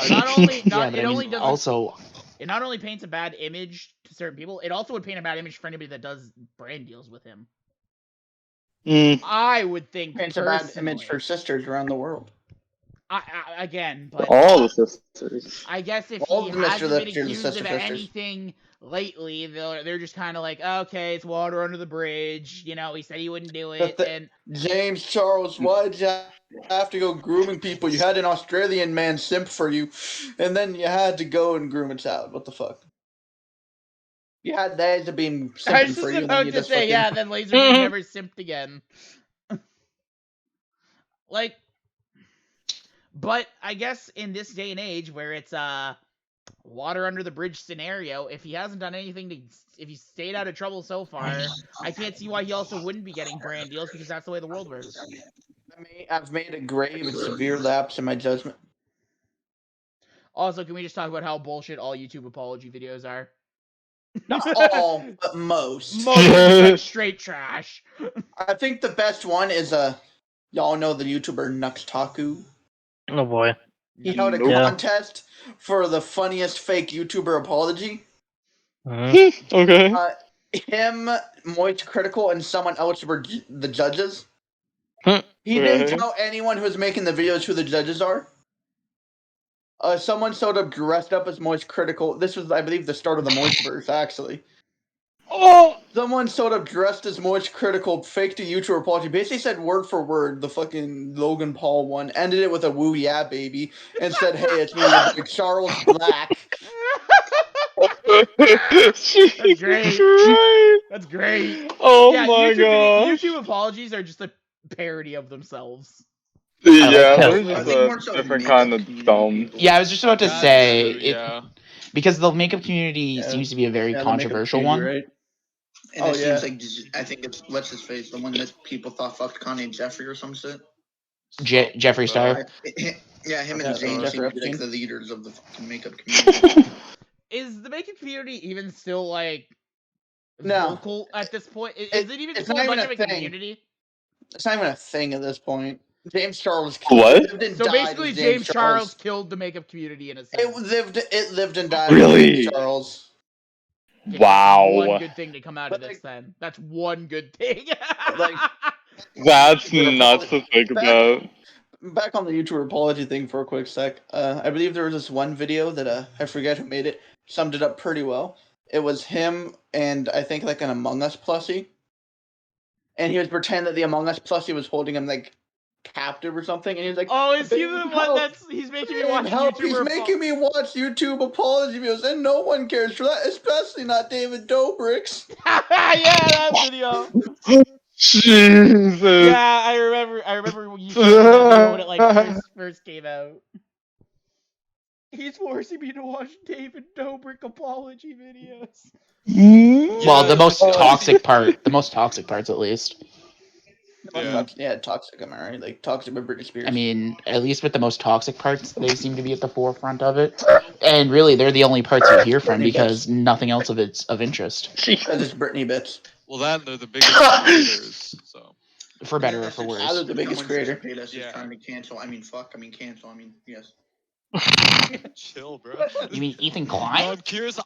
Not only Yeah, but it I only mean, doesn't. also, It not only paints a bad image to certain people, it also would paint a bad image for anybody that does brand deals with him. I would think Paints a bad image for sisters around the world. Again, but All the sisters. I guess if All he of the hasn't been Mr. accused of sisters. anything lately, they're just kind of like, okay, it's water under the bridge. You know, he said he wouldn't do it, and James Charles, why'd you have to go grooming people? You had an Australian man simp for you, and then you had to go and groom a child. What the fuck? You had days of being I was simping for just you, and then about you to just say, fucking... yeah, then Laserbeam never simped again. Like, but I guess in this day and age where it's water under the bridge scenario, if he hasn't done anything if he stayed out of trouble so far, I can't see why he also wouldn't be getting brand deals because that's the way the world works. I've made a grave and severe lapse in my judgment. Also, can we just talk about how bullshit all YouTube apology videos are? Not all, but most. Most are just like straight trash. I think the best one is y'all know the YouTuber Nuxtaku. Oh boy. He held a contest for the funniest fake YouTuber apology. Okay. Him, Moist Critical, and someone else were the judges. He didn't tell anyone who was making the videos who the judges are. Someone showed up dressed up as Moist Critical. This was, I believe, the start of the Moistverse, actually. Oh! Someone showed up dressed as Moist Critical, faked a YouTuber apology, basically said word for word the fucking Logan Paul one, ended it with a woo yeah baby, and said, hey, it's me, your boy Charles Black. That's great. Right. That's great. Oh yeah, my gosh. YouTube apologies are just a parody of themselves. Yeah, like they're just a different kind of dumb. Yeah, I was just about to say yeah. Because the makeup community seems to be a very controversial one. Right? And it seems like, I think it's, what's his face, the one that people thought fucked Kanye and Jeffrey or some shit. Jeffree Star. Yeah, him and James seem to be like the leaders of the fucking makeup community. Is the makeup community even still like No. vocal at this point? Is it even it's still not much even of a a thing. community? It's not even a thing at this point. James Charles What? So basically, James Charles killed the makeup community in a sense. It lived and died. Really? With James Charles. Okay, Wow. that's one good thing to come out of this. Then that's one good thing. That's nuts to think about. Back on the YouTuber apology thing for a quick sec. I believe there was this one video that I forget who made it, summed it up pretty well. It was him and I think like an Among Us plushie. And he was pretending that the Among Us plushie was holding him like captive or something, and he was like, "Oh, is he the one he's making me watch help? YouTuber? He's making me watch YouTube apology videos, and no one cares for that, especially not David Dobrik's." Yeah, that video. Jesus. Yeah, I remember when you showed me that video when it like first came out. He's forcing me to watch David Dobrik apology videos. Well, the most toxic parts at least. Yeah, toxic, am I right? Like toxic with Britney Spears. I mean, at least with the most toxic parts, they seem to be at the forefront of it. And really, they're the only parts you hear from because nothing else of it's of interest. Because it's Britney bits. Well, they're the biggest creators, so. For better or for worse. I'm the biggest creator. Trying to cancel. Cancel. Yes. Chill, bro. You mean Ethan Klein? I'm curious.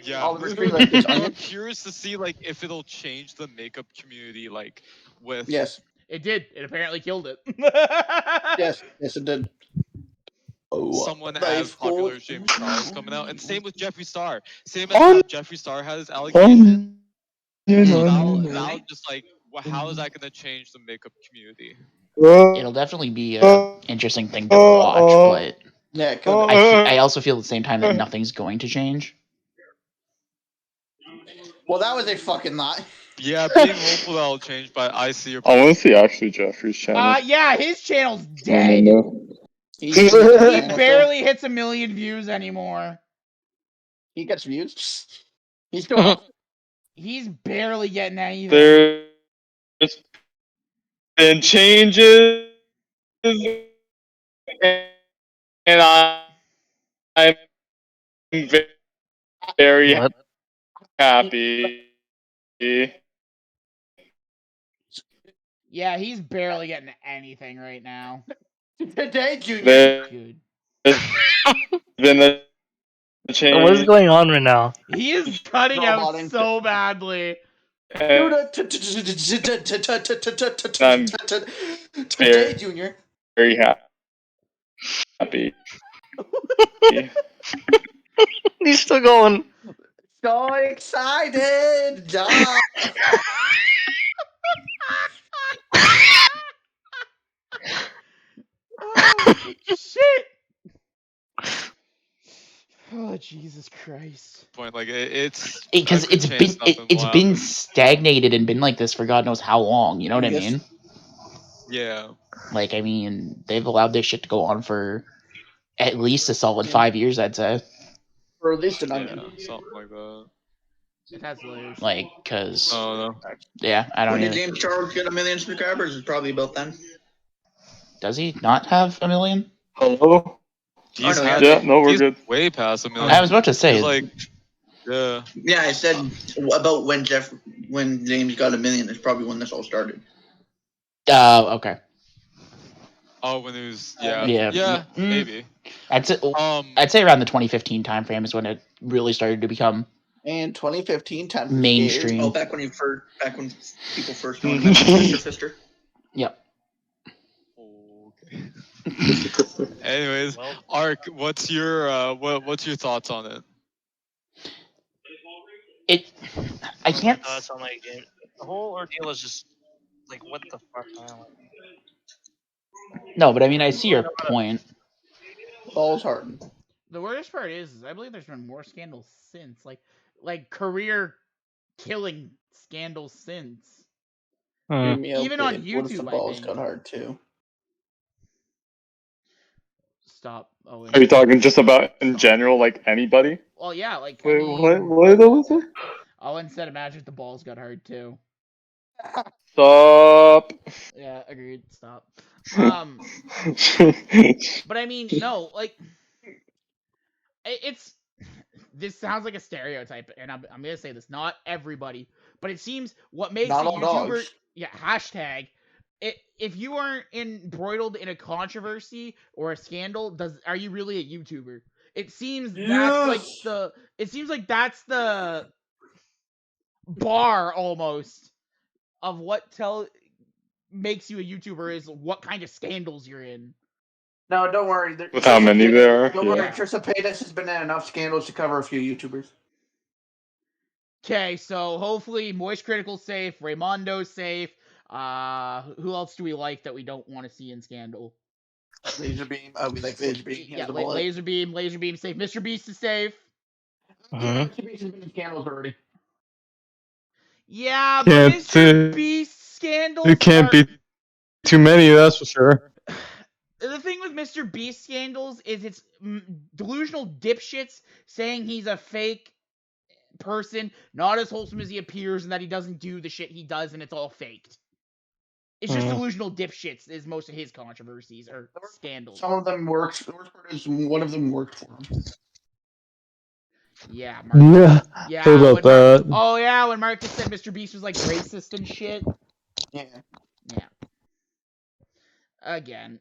Yeah. Oliver Tree, like this I'm curious to see like if it'll change the makeup community, like with. Yes. It did. It apparently killed it. Yes, it did. Someone as popular as James Charles coming out, and same with Jeffree Star. Same as how Jeffree Star had his allegations. That'll just like how is that gonna change the makeup community? It'll definitely be an interesting thing to watch, but Yeah, it could. I also feel at the same time that nothing's going to change. Well, that was a fucking lie. Yeah, being hopeful that'll change, but I see your I point. want to see actually Jeffrey's channel. Yeah, his channel's dead. He barely hits 1 million views anymore. He gets views. He's still up. He's barely getting anything. There's been changes, and I'm very What? happy. Yeah, he's barely getting anything right now. Today, Junior. Good. There's been a change. What is going on right now? He is cutting out so badly. And Today, Junior. very happy. He's still going. So excited, John. Oh, shit. Oh, Jesus Christ. Point, like it's Because it's been stagnated and been like this for God knows how long. You know what I mean? Yeah. Like, I mean, they've allowed this shit to go on for at least a solid 5 years, I'd say. Or at least an onion. Something like that. It has layers. Like, cause no. Yeah, I don't know. When did James Charles get 1 million subscribers? It's probably about then. Does he not have 1 million? Hello? He's we're good. Way past 1 million. I was about to say, like, yeah. Yeah, I said about when James got 1 million is probably when this all started. Okay. Oh, when it was Yeah. maybe. I'd say around the 2015 time frame is when it really started to become. And 2015 time mainstream. Oh, back when people first joined Mr. Fister. Yep. Okay. Anyways, Ark, what's your thoughts on it? I can't. Thoughts on like game. The whole ordeal is just like, what the fuck? No, but I mean, I see your point. Balls hard. The worst part is I believe there's been more scandals since, like career killing scandals since. Even on YouTube, what if the balls got hard too? Stop. Owen. Are you talking just about in general, like anybody? Well, yeah, like. Wait, what was it? Owen said, imagine if the balls got hard too. Stop. Yeah, agreed. Stop. But I mean, no, like, it's. This sounds like a stereotype, and I'm gonna say this. Not everybody, but it seems what makes Not a all YouTuber. dogs. Yeah. Hashtag. If you aren't embroiled in a controversy or a scandal, are you really a YouTuber? It seems that's the bar almost of what makes you a YouTuber is what kind of scandals you're in. No, don't worry. With how many there are. Don't worry, Trisha Paytas has been in enough scandals to cover a few YouTubers. Okay, so hopefully Moist Critical's safe, Raymondo's safe. Who else do we like that we don't want to see in scandal? Laser Beam. We like Laser Beam. Yeah, Laser Beam safe. Mr. Beast is safe. Mr. Beast has been in scandals already. Yeah, but Mr. Beast scandals. There can't be too many, that's for sure. The thing with Mr. Beast scandals is it's delusional dipshits saying he's a fake person, not as wholesome as he appears, and that he doesn't do the shit he does, and it's all faked. It's just delusional dipshits is most of his controversies or scandals. Some of them worked. The worst part is one of them worked for him. Yeah, Marcus. Yeah. About that. Oh yeah, when Marcus said Mr. Beast was like racist and shit. Yeah. Yeah. Again,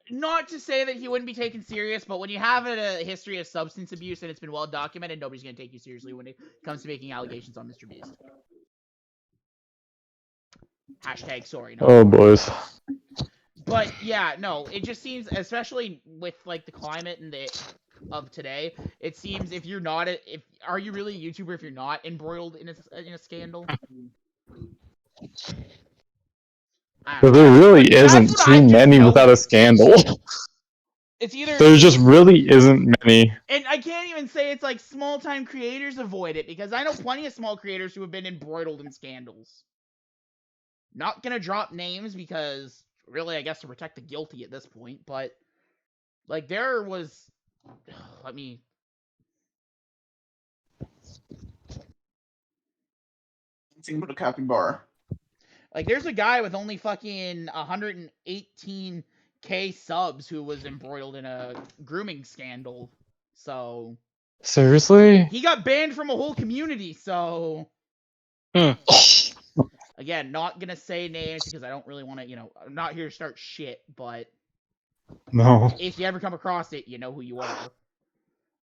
not to say that he wouldn't be taken serious, but when you have a history of substance abuse and it's been well documented, nobody's going to take you seriously when it comes to making allegations on Mr. Beast. Hashtag sorry. No. Oh, boys. But yeah, no, it just seems, especially with like the climate and of today. It seems if you're not are you really a YouTuber if you're not embroiled in a scandal? But there really isn't too many without a scandal. It's either there just really isn't many. And I can't even say it's like small-time creators avoid it, because I know plenty of small creators who have been embroiled in scandals. Not gonna drop names because, really, I guess to protect the guilty at this point, but, like, there was... Let me... Put a capybara. Like, there's a guy with only fucking 118k subs who was embroiled in a grooming scandal, so... Seriously? He got banned from a whole community, so... Again, not gonna say names because I don't really want to, I'm not here to start shit, but... No. If you ever come across it, you know who you are.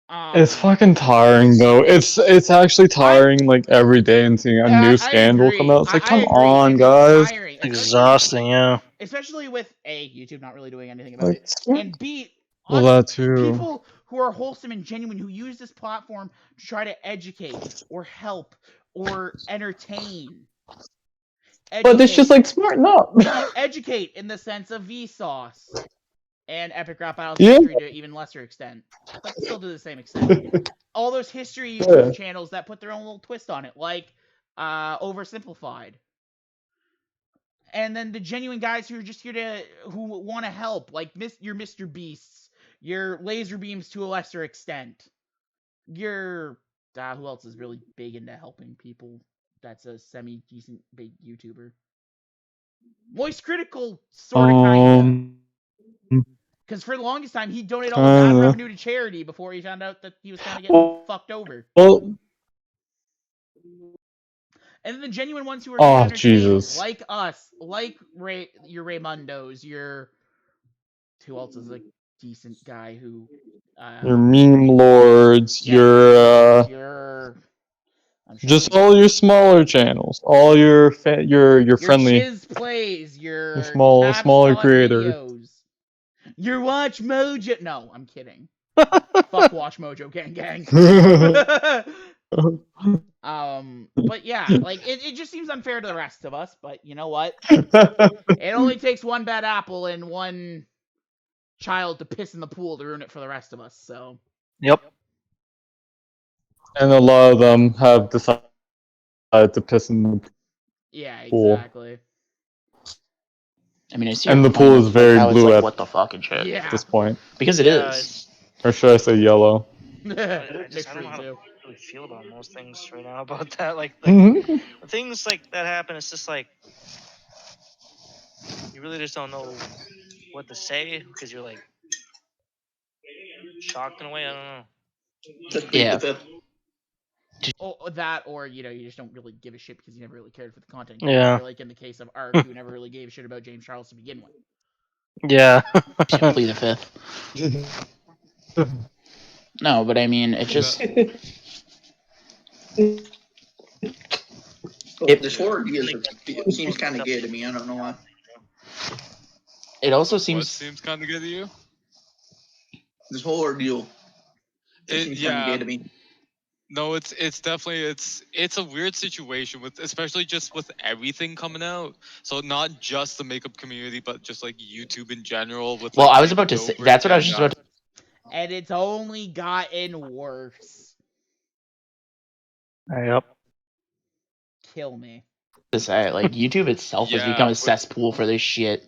It's fucking tiring, though. It's actually tiring, like, every day and seeing a new scandal come out. It's like, come on, guys. Tiring, exhausting, yeah. Especially with, A, YouTube not really doing anything about it, and B, well, that too. People who are wholesome and genuine, who use this platform to try to educate, or help, or entertain. But it's just, like, smarten up. Educate in the sense of Vsauce. And Epic Rap Battles Yeah. History to an even lesser extent. But still to the same extent. All those history YouTube channels that put their own little twist on it, like Oversimplified. And then the genuine guys who are just here who want to help, like your Mr. Beasts, your Laser Beams to a lesser extent. Your who else is really big into helping people? That's a semi-decent big YouTuber. Moist Critical, sort of, kinda. Because for the longest time, he donated all his ad revenue to charity before he found out that he was kind of getting fucked over. And then the genuine ones who are entertaining, like us, like your Raymundos, your... Who else is a decent guy who... your Memelords, just all your smaller channels, all your friendly... Your Chiz Plays, your smaller creators. Videos. Your Watch Mojo... No, I'm kidding. Fuck Watch Mojo, gang. But yeah, like, it just seems unfair to the rest of us, but you know what? It only takes one bad apple and one child to piss in the pool to ruin it for the rest of us, so... Yep. And a lot of them have decided to piss in the pool. Yeah, exactly. I mean, I see and the pool is very blue at what the fuck and shit. Yeah. At this point. Because it is. Or should I say yellow? I don't know how to really feel about most things right now about that. Like things like that happen, it's just like you really just don't know what to say because you're like shocked in a way. I don't know. Yeah. Oh, that, or you just don't really give a shit because you never really cared for the content. Yeah. Like in the case of Ark, who never really gave a shit about James Charles to begin with. Yeah. Simply the fifth. No, but I mean, it just... This horror seems kind of gay to me. I don't know why. It also seems... What seems kind of good to you? This whole ordeal. Seems kind of gay to me. No, it's definitely it's a weird situation with, especially just with everything coming out. So not just the makeup community, but just like YouTube in general. With I was about to say, that's what I was just about to... And it's only gotten worse. Yep. Kill me. To say, like, YouTube itself has become a cesspool for this shit.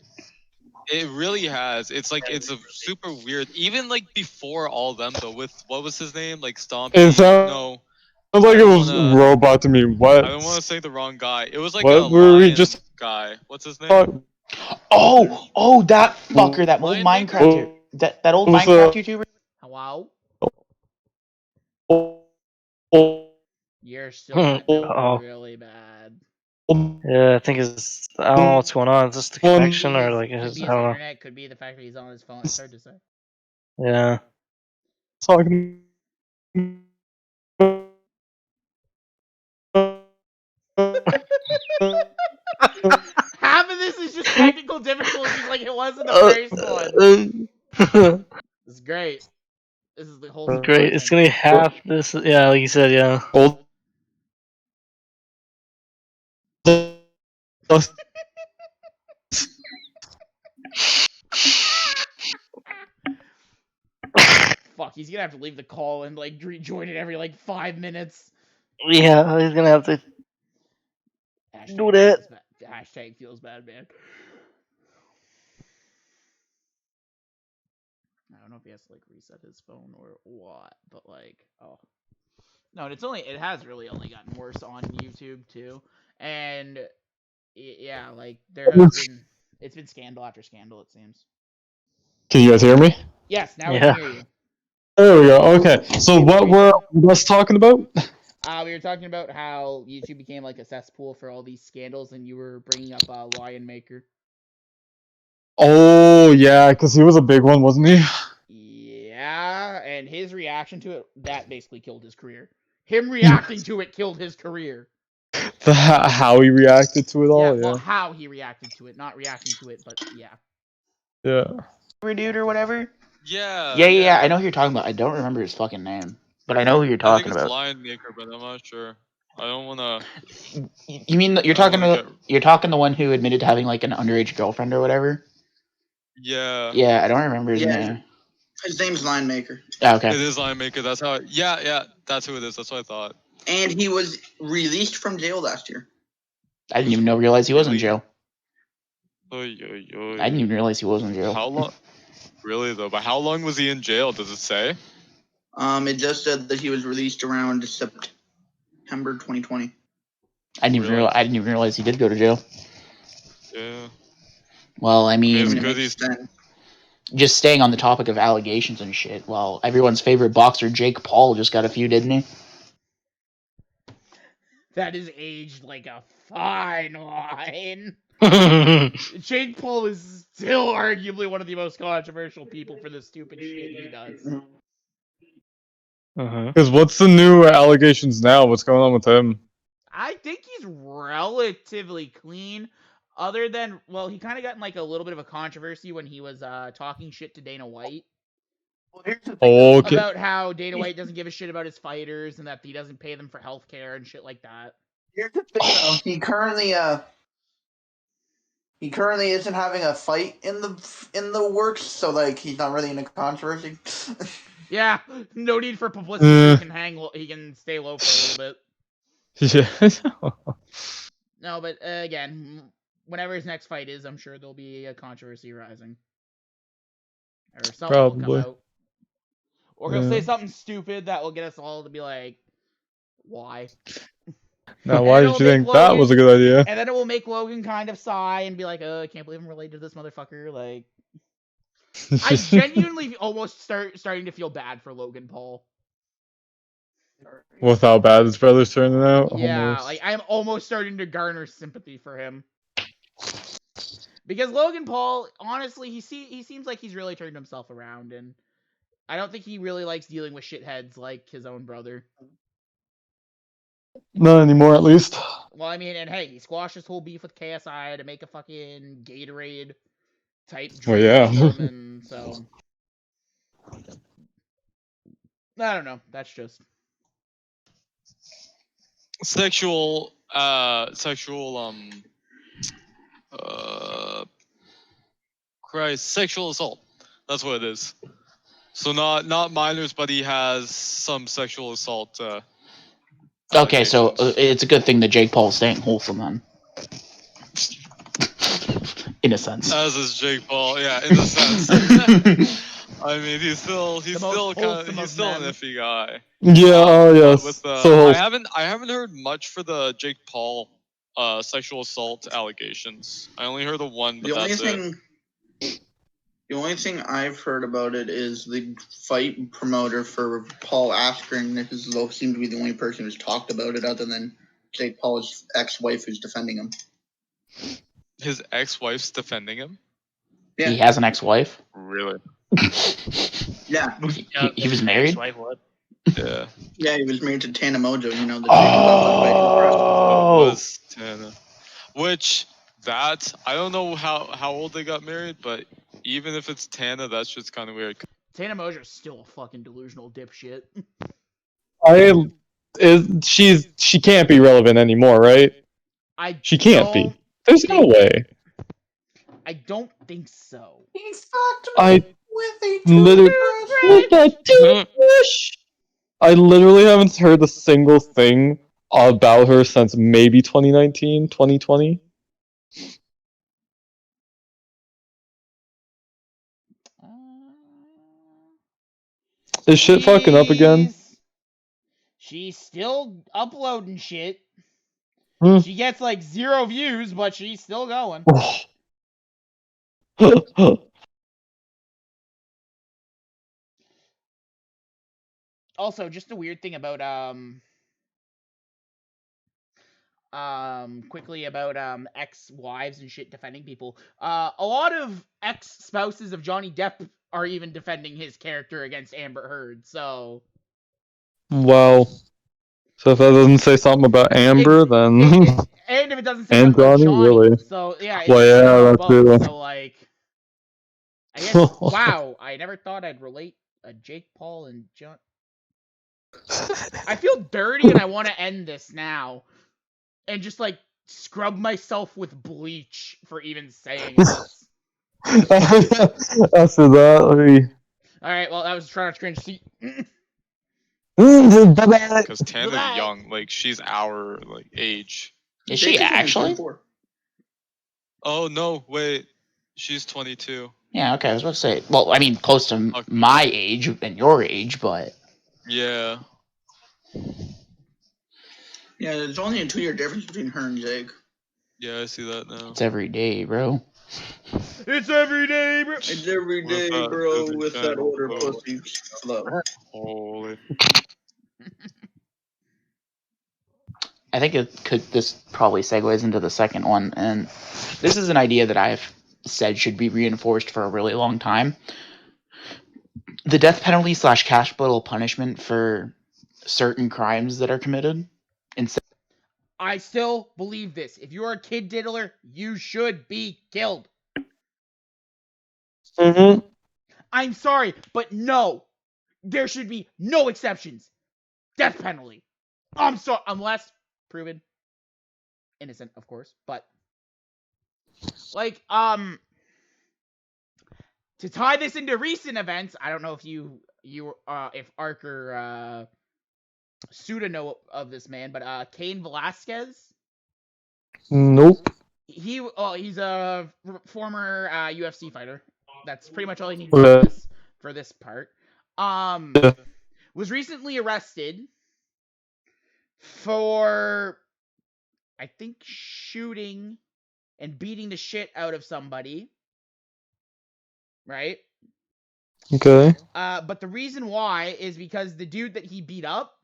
It really has. It's like, it's a super weird. Even like before all them though, with what was his name? Like Stompy. No. Sounds like it was robot to me. What? I don't want to say the wrong guy. It was like what were we just guy. What's his name? Oh, that fucker, that old Minecraft, that old Minecraft YouTuber. Hello. You're still really bad. Yeah, I think it's... I don't know what's going on. Is this the connection or like... Could be his internet, could be the fact that he's on his phone. It's hard to say. Yeah. Talking... Half of this is just technical difficulties like it was in the first one. It's great. This is the whole great. It's gonna be half this. Yeah, like you said. Yeah. Fuck, he's gonna have to leave the call and like rejoin it every like 5 minutes. Yeah, he's gonna have to do that. Hashtag feels bad, man. I don't know if he has to like reset his phone or what, but like, oh no, it has really only gotten worse on YouTube too, and yeah, like it's been scandal after scandal, it seems. Can you guys hear me? Yes, now we can hear you. There we go. Okay, so what were us talking about? We were talking about how YouTube became like a cesspool for all these scandals, and you were bringing up Lion Maker. Oh yeah, because he was a big one, wasn't he? Yeah, and his reaction to it, that basically killed his career. Him reacting to it killed his career. How he reacted to it all, well, how he reacted to it, not reacting to it, but yeah. Yeah. Dude or whatever. Yeah. I know who you're talking about. I don't remember his fucking name, but I know who you're talking I think it's about. Lion Maker, but I'm not sure. I don't wanna. You mean you're talking the one who admitted to having like an underage girlfriend or whatever? Yeah. Yeah, I don't remember his name. His name's Lion Maker. Oh, okay. It is Lion Maker. That's how. Yeah. That's who it is. That's what I thought. And he was released from jail last year. I didn't even realize he was in jail. I didn't even realize he was in jail. How long? Really though, but how long was he in jail? Does it say? It just said that he was released around September 2020. I didn't even realize he did go to jail. Yeah. Well, I mean, just staying on the topic of allegations and shit. Well, everyone's favorite boxer Jake Paul just got a few, didn't he? That is aged like a fine wine. Jake Paul is still arguably one of the most controversial people for the stupid shit he does. Because what's the new allegations now? What's going on with him? I think he's relatively clean. Other than, well, he kind of got in like a little bit of a controversy when he was talking shit to Dana White. Well, here's the thing about how Dana White doesn't give a shit about his fighters and that he doesn't pay them for healthcare and shit like that. Here's the thing, though. He currently isn't having a fight in the works, so like he's not really in a controversy. Yeah, no need for publicity. He can stay low for a little bit. Yeah. No, but again, whenever his next fight is, I'm sure there'll be a controversy rising. Or something will come out. Or he'll say something stupid that will get us all to be like, why? Now, why did you think that was a good idea? And then it will make Logan kind of sigh and be like, I can't believe I'm related to this motherfucker. Like, I genuinely almost starting to feel bad for Logan Paul. With how bad his brother's turning out? Yeah, almost. like I'm almost starting to garner sympathy for him. Because Logan Paul, honestly, he seems like he's really turned himself around, and I don't think he really likes dealing with shitheads like his own brother. Not anymore, at least. Well, I mean, and hey, he squashed his whole beef with KSI to make a fucking Gatorade type drink. Well, yeah. And so I don't know. That's just sexual assault. That's what it is. So not minors, but he has some sexual assault. Okay, so it's a good thing that Jake Paul's staying wholesome then. In a sense. As is Jake Paul, yeah, in a sense. I mean, he's still an iffy guy. Yeah, yes. I haven't heard much for the Jake Paul sexual assault allegations. I only heard the one, but that's it. The only thing I've heard about it is the fight promoter for Paul Askren seemed to be the only person who's talked about it other than Jake Paul's ex-wife who's defending him. His ex-wife's defending him? Yeah. He has an ex-wife? Really? Yeah. He was married? Yeah. Yeah, he was married to Tana Mojo, the chick was Tana. Which, I don't know how old they got married, but even if it's Tana, that's just kind of weird. Tana Moser's still a fucking delusional dipshit. She can't be relevant anymore, right? She can't be. There's no way. I don't think so. He's fucked me with a toothbrush. I literally haven't heard a single thing about her since maybe 2019, 2020. Is shit fucking up again? She's still uploading shit. Hmm. She gets like 0 views, but she's still going. Also, just a weird thing about quickly about ex-wives and shit defending people. A lot of ex-spouses of Johnny Depp are even defending his character against Amber Heard. So Well, so if that doesn't say something about Amber, then and if it doesn't say something about Johnny, really. So yeah, well, yeah, that's both. So like, I guess wow, I never thought I'd relate a Jake Paul and John. I feel dirty and I want to end this now, and just like scrub myself with bleach for even saying this. After that, all right. Well, that was trying to cringe. See. Because Tana's young, like she's our like age. Is she actually? Oh no, wait, she's 22. Yeah, okay. I was about to say. Well, I mean, close to my age and your age, but yeah. Yeah, there's only a 2-year difference between her and Jake. Yeah, I see that now. It's every day, bro. It's every day, bro. It's every day, bro, with that older pussy. Holy. I think this probably segues into the second one, and this is an idea that I've said should be reinforced for a really long time. The death penalty / capital punishment for certain crimes that are committed. I still believe this. If you're a kid diddler, you should be killed. Mm-hmm. I'm sorry, but no. There should be no exceptions. Death penalty. I'm sorry, unless proven innocent, of course, but like to tie this into recent events, I don't know if if Ark or Suda know of this man, but Cain Velasquez. Nope. He's a former UFC fighter. That's pretty much all he needs to know for this part. Was recently arrested for, I think, shooting and beating the shit out of somebody. Right? Okay. But the reason why is because the dude that he beat up,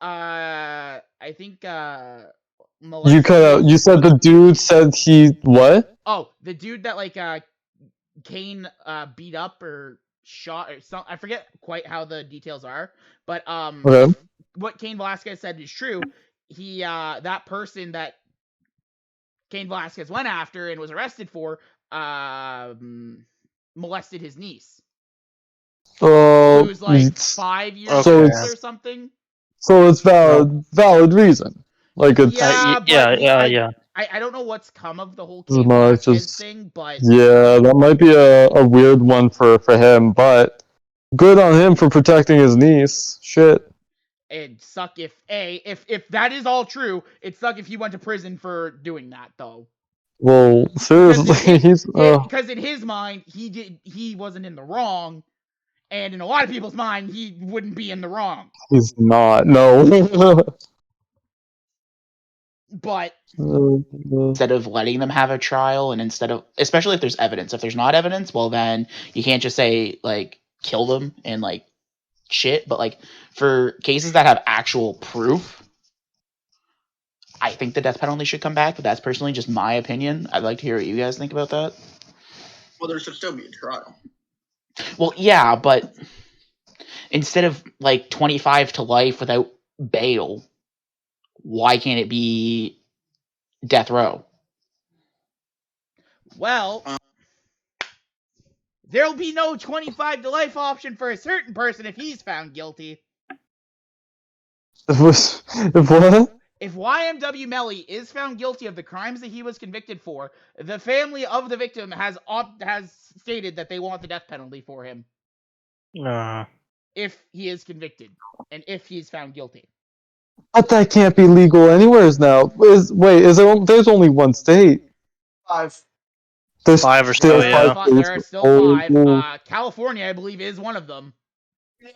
I think, you cut out. You said the dude said he what? Oh, the dude that like Cain beat up or shot or something. I forget quite how the details are, but Okay. what Cain Velasquez said is true. He that person that Cain Velasquez went after and was arrested for molested his niece. Oh, who's like 5 years old or something. So it's valid reason. Like it's yeah. I don't know what's come of the whole Cain Velasquez thing, but yeah, that might be a weird one for him, but good on him for protecting his niece. Shit. It'd suck if that is all true. It'd suck if he went to prison for doing that, though. Well, seriously, because in his mind, he wasn't in the wrong, and in a lot of people's mind, he wouldn't be in the wrong. He's not. No. But instead of letting them have a trial, and especially if there's evidence. If there's not evidence, well, then you can't just say like kill them and like shit. But like for cases that have actual proof, I think the death penalty should come back. But that's personally just my opinion. I'd like to hear what you guys think about that. Well, there should still be a trial. Well, yeah, but instead of like 25 to life without bail, why can't it be death row? Well, There'll be no 25 to life option for a certain person if he's found guilty. What? If YMW Melly is found guilty of the crimes that he was convicted for, the family of the victim has stated that they want the death penalty for him. If he is convicted, and if he's found guilty. But that can't be legal anywhere now. There's only one state. 5. There's 5 or still so, yeah. 5 There are still 5. California, I believe, is one of them.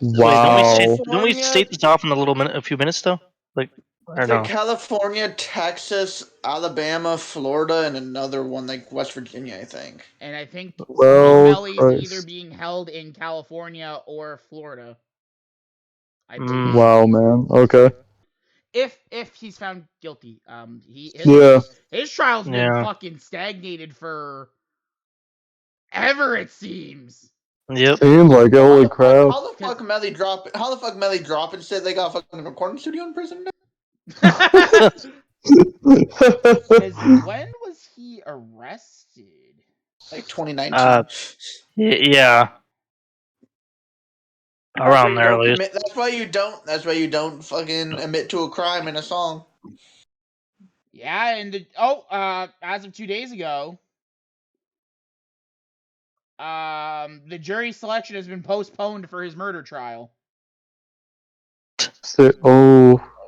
Wow. Wait, don't we state this off in a few minutes though? Like, I don't know. California, Texas, Alabama, Florida, and another one like West Virginia, I think. And I think Well, Melly's either being held in California or Florida. I believe. Wow, man. Okay. If he's found guilty, his trial's been fucking stagnated for ever, it seems. Yep. Seems like it. Holy crap. How the fuck Melly drop and said they got a fucking recording studio in prison? When was he arrested? Like 2019. Yeah. Around there, at least. That's why you don't fucking admit to a crime in a song. Yeah, and as of 2 days ago, the jury selection has been postponed for his murder trial.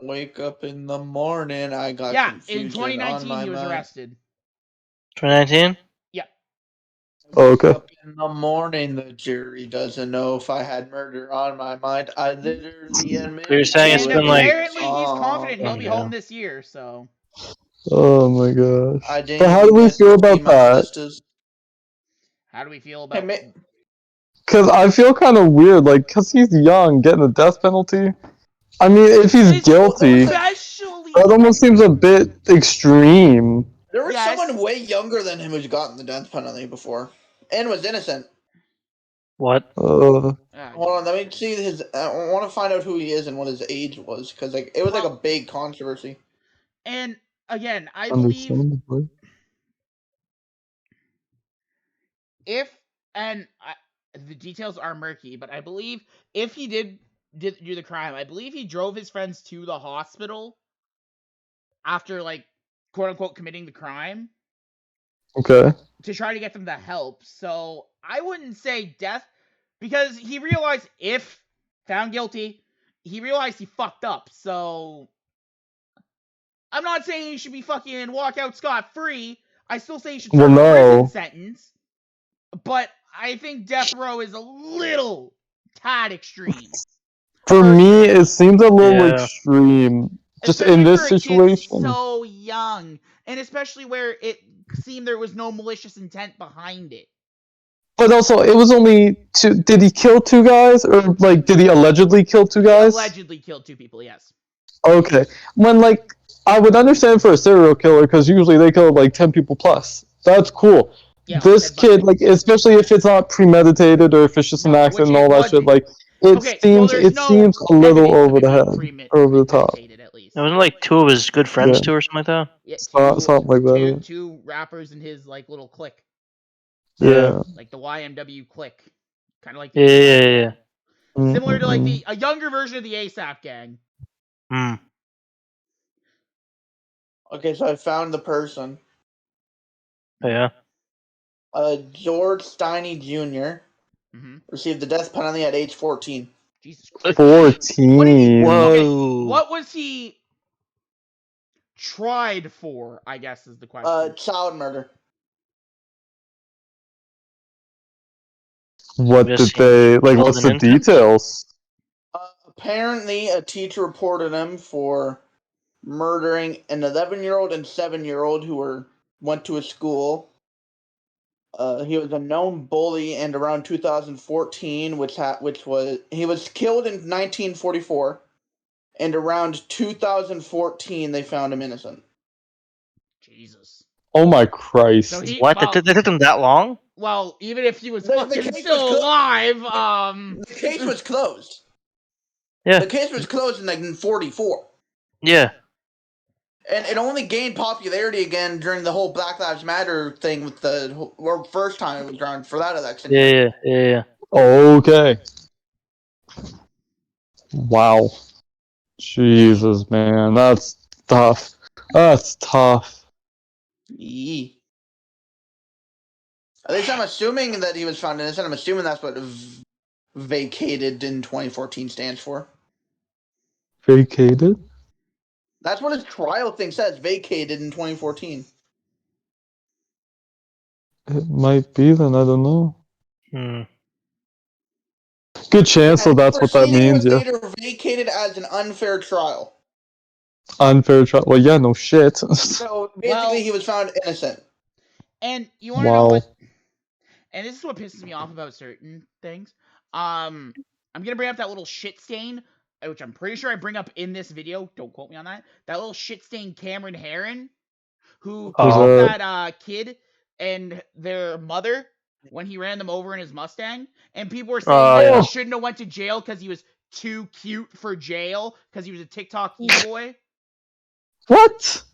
Wake up in the morning, I got confusion. In 2019 he was arrested. 2019? Yeah. Okay. Wake up in the morning, the jury doesn't know if I had murder on my mind. I literally admit. You're saying it's been like. Apparently he's confident he'll be home this year, so. Oh my gosh. But how do we feel about that? How do we feel about that? Because I feel kind of weird, like, because he's young, getting the death penalty. I mean, if he's guilty, that almost seems a bit extreme. There was someone way younger than him who's gotten the death penalty before, and was innocent. What? Hold on, let me see his. I want to find out who he is and what his age was, because like it was like a big controversy. And again, I believe the details are murky, but I believe if he did do the crime, I believe he drove his friends to the hospital after, like, quote unquote committing the crime. Okay. To try to get them the help. So I wouldn't say death, because he realized if found guilty, he realized he fucked up. So I'm not saying he should be fucking walk out scot-free. I still say he should serve a prison sentence. But I think death row is a little tad extreme. For me, it seems a little extreme. Just in this situation. So young, and especially where it seemed there was no malicious intent behind it. But also, it was only 2. Did he kill 2 guys, or like, did he allegedly kill 2 guys? He allegedly killed 2 people. Yes. Okay. When I would understand for a serial killer, because usually they kill like 10 people plus. That's cool. Yeah, this kid, like, especially if it's not premeditated or if it's just an accident and all that shit, like, it seems a little over the head, over the top. It wasn't like 2 of his good friends too, or something like that. Yeah, something like that. 2 rappers in his like little clique. Yeah. Like the YMW clique, kind of like. Yeah. Similar to like a younger version of the ASAP gang. Okay, so I found the person. Yeah. George Steiny Jr. Received the death penalty at age 14. Jesus Christ. 14. Whoa. What was he tried for, I guess is the question. Child murder. What did they, like, what's the details? Apparently, a teacher reported him for murdering an 11-year-old and 7-year-old who went to a school. He was a known bully, and around 2014, he was killed in 1944, and around 2014 they found him innocent. Jesus. Oh my Christ! So what? It took him that long? Well, even if he was still alive, the case was closed. Yeah. The case was closed in 1944. Yeah. And it only gained popularity again during the whole Black Lives Matter thing with the first time it was drawn for that election. Yeah. Okay. Wow. Jesus, man, that's tough. That's tough. Yee. At least I'm assuming that he was found innocent. I'm assuming that's what vacated in 2014 stands for. Vacated? That's what his trial thing says. Vacated in 2014. It might be, then I don't know. Good chance, so that's what that means, was yeah. later vacated as an unfair trial. Unfair trial. Well, yeah, no shit. So basically, he was found innocent. And you want to know what? And this is what pisses me off about certain things. I'm gonna bring up that little shit stain, which I'm pretty sure I bring up in this video. Don't quote me on that. That little shit stain Cameron Herron, who killed that kid and their mother when he ran them over in his Mustang, and people were saying that he shouldn't have went to jail because he was too cute for jail because he was a TikTok e-boy. What?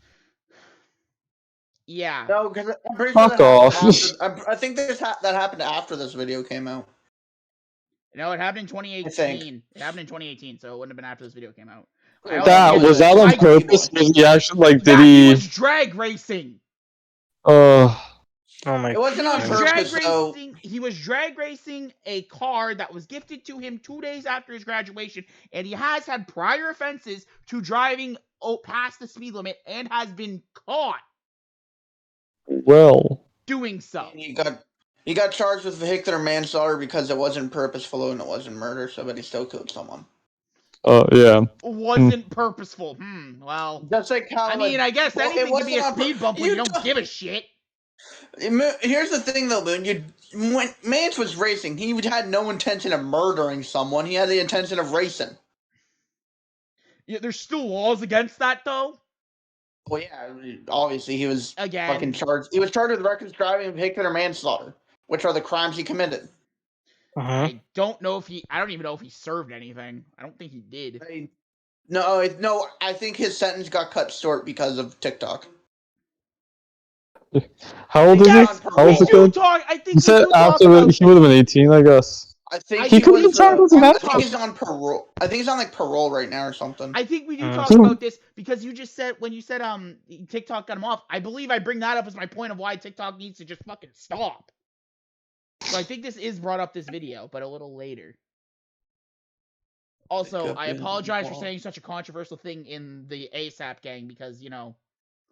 Yeah. No, because I'm pretty sure Fuck off. I think that happened after this video came out. No, it happened in 2018. It happened in 2018, so it wouldn't have been after this video came out. Was that on purpose? Was he actually like? Did he was drag racing. Oh my! It wasn't on purpose, though. He was drag racing a car that was gifted to him 2 days after his graduation, and he has had prior offenses to driving past the speed limit and has been caught. Well, doing so. And he got charged with vehicular manslaughter because it wasn't purposeful and it wasn't murder, so but he still killed someone. Oh yeah. Wasn't purposeful. Well, that's like how. I mean, I guess anything can be a speed bump when you don't give a shit. Here's the thing, though, Moon. When Mance was racing, he had no intention of murdering someone. He had the intention of racing. Yeah, there's still laws against that, though. Well, yeah, obviously he was fucking charged. He was charged with reckless driving and vehicular manslaughter, which are the crimes he committed. I don't know if I don't even know if he served anything. I don't think he did. No, I think his sentence got cut short because of TikTok. How old is he? How old is he? I think he said after he would have been 18, I guess. I think he could be charged with I think he's on parole. I think he's on like parole right now or something. I think we do talk about this because you just said when you said TikTok got him off. I believe I bring that up as my point of why TikTok needs to just fucking stop. So I think this is brought up this video, but a little later. Also, I apologize for saying such a controversial thing in the ASAP gang because, you know,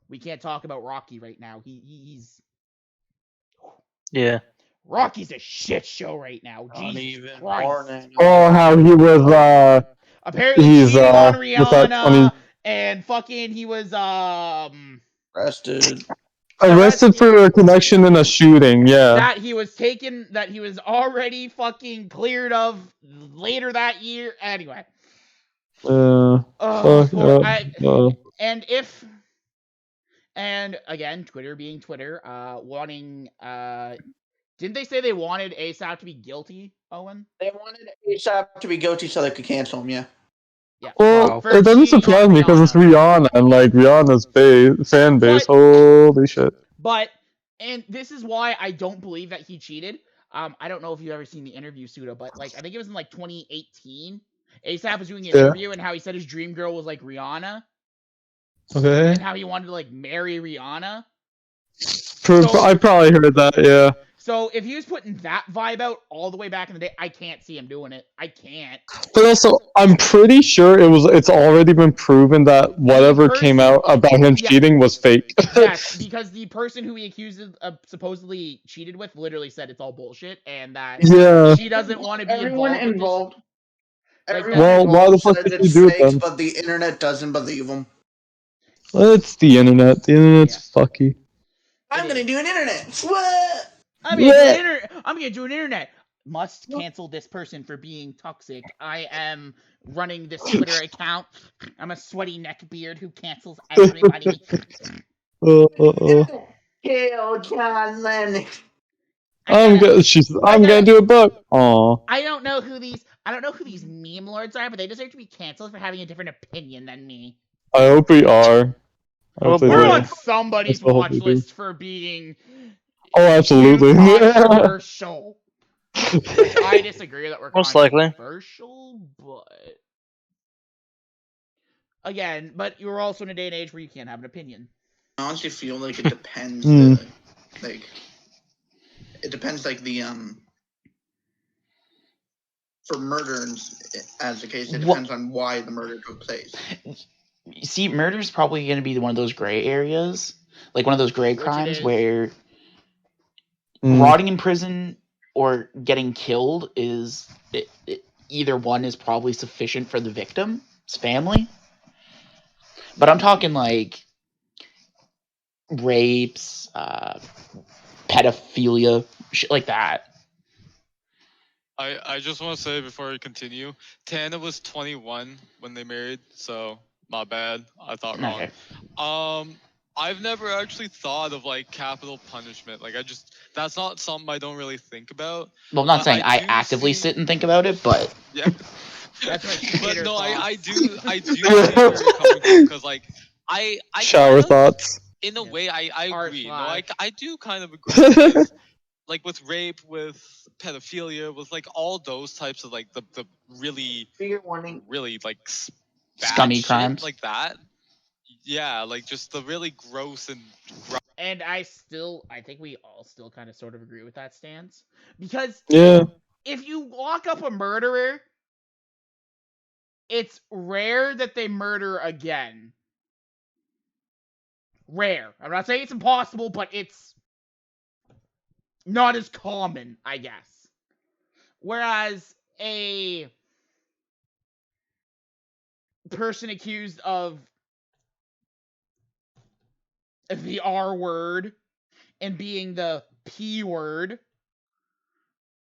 we can't talk about Rocky right now. He's... Yeah. Rocky's a shit show right now. Jesus Christ. Oh, how he was, apparently he's, cheating on Rihanna, and fucking he was, arrested for a connection in a shooting, yeah. That he was already fucking cleared of later that year. Anyway. And again, Twitter being Twitter, wanting, didn't they say they wanted ASAP to be guilty, Owen? They wanted ASAP to be guilty so they could cancel him, yeah. Yeah. Well, it doesn't surprise me because it's Rihanna and like Rihanna's fan base. Holy shit. And this is why I don't believe that he cheated. I don't know if you've ever seen the interview, Suda, but like I think it was in like 2018. ASAP was doing an interview and how he said his dream girl was like Rihanna. Okay. And how he wanted to like marry Rihanna. I probably heard that, yeah. So if he was putting that vibe out all the way back in the day, I can't see him doing it. I can't. But also, I'm pretty sure it's already been proven that whatever came out about him cheating was fake. Yes, because the person who he accused of supposedly cheated with literally said it's all bullshit and that she doesn't want to be involved. Everyone why the fuck did you do it then? But the internet doesn't believe him. It's the internet. The internet's fucky. I'm gonna do an internet. What? I'm gonna do an internet. Must cancel this person for being toxic. I am running this Twitter account. I'm a sweaty neckbeard who cancels everybody. Kill John Lennon. I'm gonna do a book. Aww. I don't know who these Memelords are, but they deserve to be canceled for having a different opinion than me. I hope we are. We're on somebody's watch list for being absolutely controversial. Which I disagree that we're Most likely. controversial, but again, but you're also in a day and age where you can't have an opinion. I honestly feel like it depends. It depends, for murder, as the case, it depends on why the murder took place. See, murder is probably going to be one of those gray areas, like one of those gray crimes where rotting in prison or getting killed is either one is probably sufficient for the victim's family. But I'm talking like rapes, pedophilia, shit like that. I just want to say before we continue, Tana was 21 when they married, so my bad. I thought wrong. Okay. I've never actually thought of like capital punishment. Like that's not something I don't really think about. Well, I'm not saying I actively sit and think about it, but yeah. That's my but no, I do see where Yeah. you're coming from, because like I shower thoughts. in a way I agree. No, I do kind of agree. Because, like with rape, with pedophilia, with like all those types of like the really like scummy crimes like that. Yeah, like just the really gross and I think we all still kind of sort of agree with that stance, because if you lock up a murderer, it's rare that they murder again. Rare. I'm not saying it's impossible, but it's not as common, I guess. Whereas a person accused of the R word and being the P word,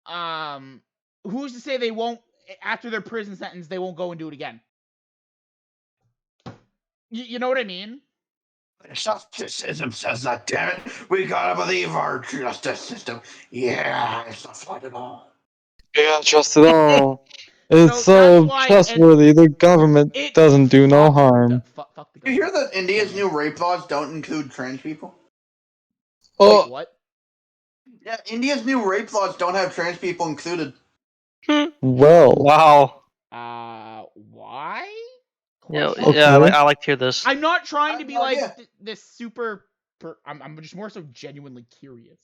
who's to say they won't, after their prison sentence, they won't go and do it again? You know what I mean? Justice system says that, damn it. We gotta believe our justice system. Yeah, it's not fun at all. Yeah, trust it all. It's so trustworthy. The government doesn't do no harm. You hear that India's new rape laws don't include trans people? Wait, what? Yeah, India's new rape laws don't have trans people included. Well. Wow. Why? Yeah, I like to hear this. I'm not trying to be this super. I'm just more so genuinely curious.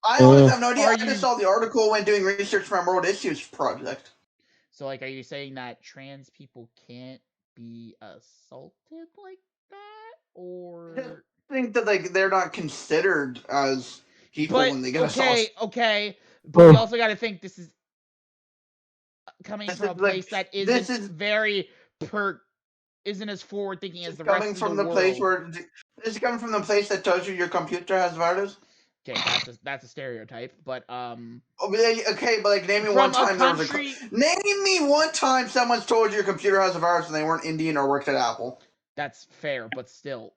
I honestly have no idea. I just saw the article when doing research for my World Issues project. So, like, are you saying that trans people can't be assaulted like that, or I think that they're not considered as people when they get assaulted. Okay, but we also got to think this is coming from a place that isn't isn't as forward thinking as the rest of the world. This is coming from the place that tells you your computer has virus. Okay, that's a stereotype, but okay, but like name me one time name me one time someone's told you your computer has a virus and they weren't Indian or worked at Apple. That's fair, but still,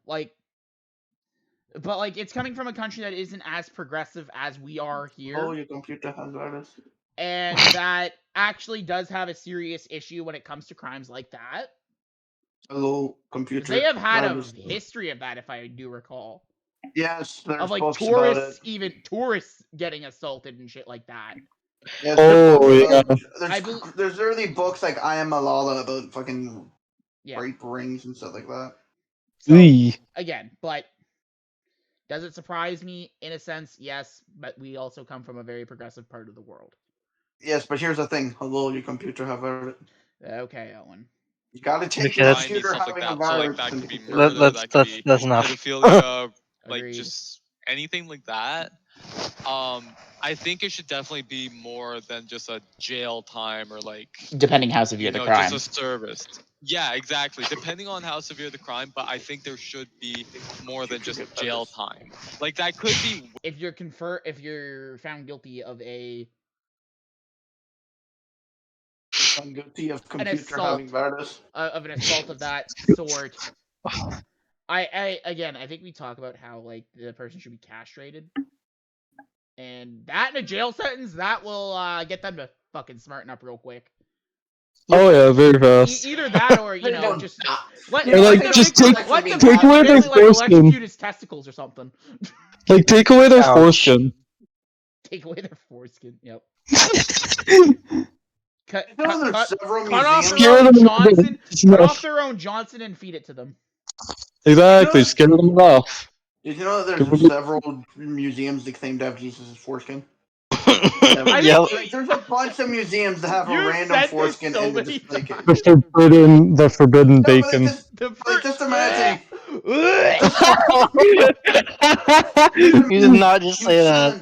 it's coming from a country that isn't as progressive as we are here. Oh, your computer has virus. And that actually does have a serious issue when it comes to crimes like that. Hello, computer. They have had a history of that, if I do recall. Yes, there's of like books tourists, about it. even tourists getting assaulted and shit like that. Yes, there's early books like I Am Malala about fucking rape rings and stuff like that. So, again, but does it surprise me? In a sense, yes, but we also come from a very progressive part of the world. Yes, but here's the thing. Hello, your computer have virus. Okay, Owen. You gotta take your computer having a virus. So, like, that could be murder, that could be pedophilia, like just anything like that. I think it should definitely be more than just a jail time or like depending how severe the crime. Just a service. Yeah, exactly. Depending on how severe the crime, but I think there should be more than just jail time. Like that could be if you're found guilty of computer having virus. Of an assault of that sort. I think we talk about how like the person should be castrated. And that in a jail sentence, that will get them to fucking smarten up real quick. Oh yeah, very fast. Either that or They don't just stop. let You know, like, the just victim take let the away victim their gently foreskin. electrocute his testicles or something. Like, take away their Ouch. foreskin. Take away their foreskin. Yep. Cut You know, there's several off museums. their own Johnson. Cut off their own Johnson and feed it to them. Exactly, You know, scare them off. Did you know that there's several museums that claim to have Jesus' foreskin? Yep. Like, there's a bunch of museums that have a You've random said this foreskin so in the many display times. case. The forbidden No, but bacon. just imagine. You did not just say that.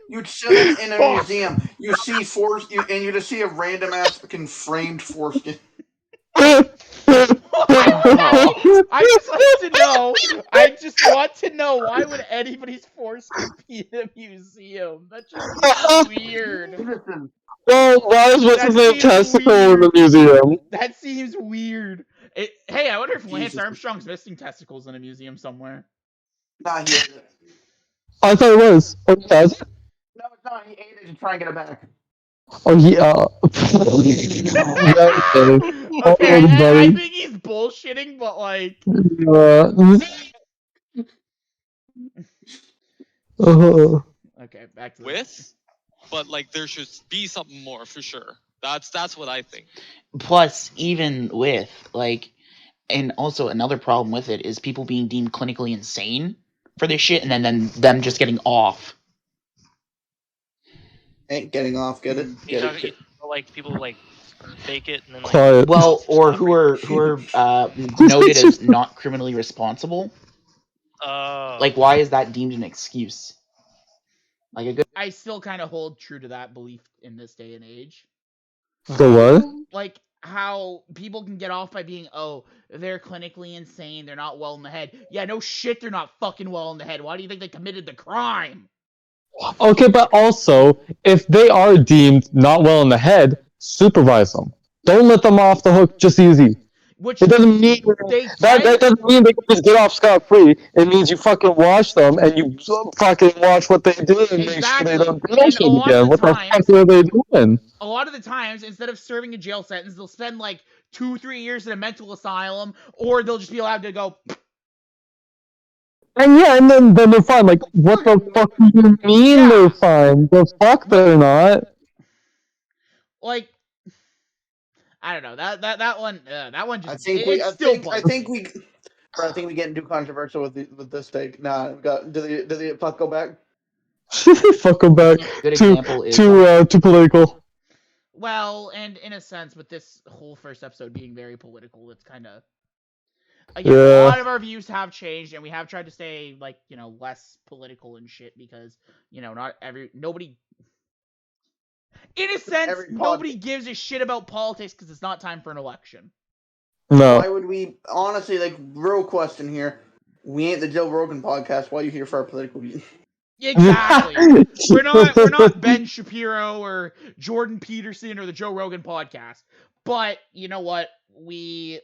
You'd chilling in a museum. You see and you just see a random ass fucking framed foreskin. I just like to know. I just want to know why would anybody's foreskin be in a museum? That just seems weird. Listen, Well, why is what's his name testicle in the museum? That seems weird. Hey, I wonder if Lance Jesus. Armstrong's missing testicles in a museum somewhere. nah, he ate it. I thought it was. Oh, he has? No, it's not. He ate it to try and get it back. Oh, yeah. Okay, I buddy. think he's bullshitting, but like. Okay, back to With, but like there should be something more for sure. That's what I think. Plus, even with like, and also another problem with it is people being deemed clinically insane for this shit, and then them just getting off. Ain't getting off. Get it? Get it. Like people like fake it and then like. Quiet. Well, or who are noted as not criminally responsible. Like, why is that deemed an excuse? Like a good. I still kind of hold true to that belief in this day and age. The what? Like how people can get off by being, oh, they're clinically insane, they're not well in the head. Yeah, no shit, they're not fucking well in the head. Why do you think they committed the crime? Okay, but also, if they are deemed not well in the head, supervise them. Don't let them off the hook just easy. Which it doesn't mean that doesn't mean they can just get off scot-free. It means you fucking watch them and you fucking watch what they do and make sure they don't do that shit again. What the fuck are they doing? A lot of the times, instead of serving a jail sentence, they'll spend like 2-3 years in a mental asylum, or they'll just be allowed to go. And yeah, and then they're fine. Like, what the fuck do you mean they're fine? The fuck they're not. Like, I don't know. That one just. I think we getting too controversial with this take. Nah, did the fuck go back? Fuck them back. Good example is too political. Well, and in a sense, with this whole first episode being very political, it's kind of. Again, a lot of our views have changed, and we have tried to stay like less political and shit because nobody. In a sense, nobody gives a shit about politics because it's not time for an election. No. Why would we? Honestly, like, real question here. We ain't the Joe Rogan podcast. Why are you here for our political views? Exactly. we're not Ben Shapiro or Jordan Peterson or the Joe Rogan podcast. But you know what? We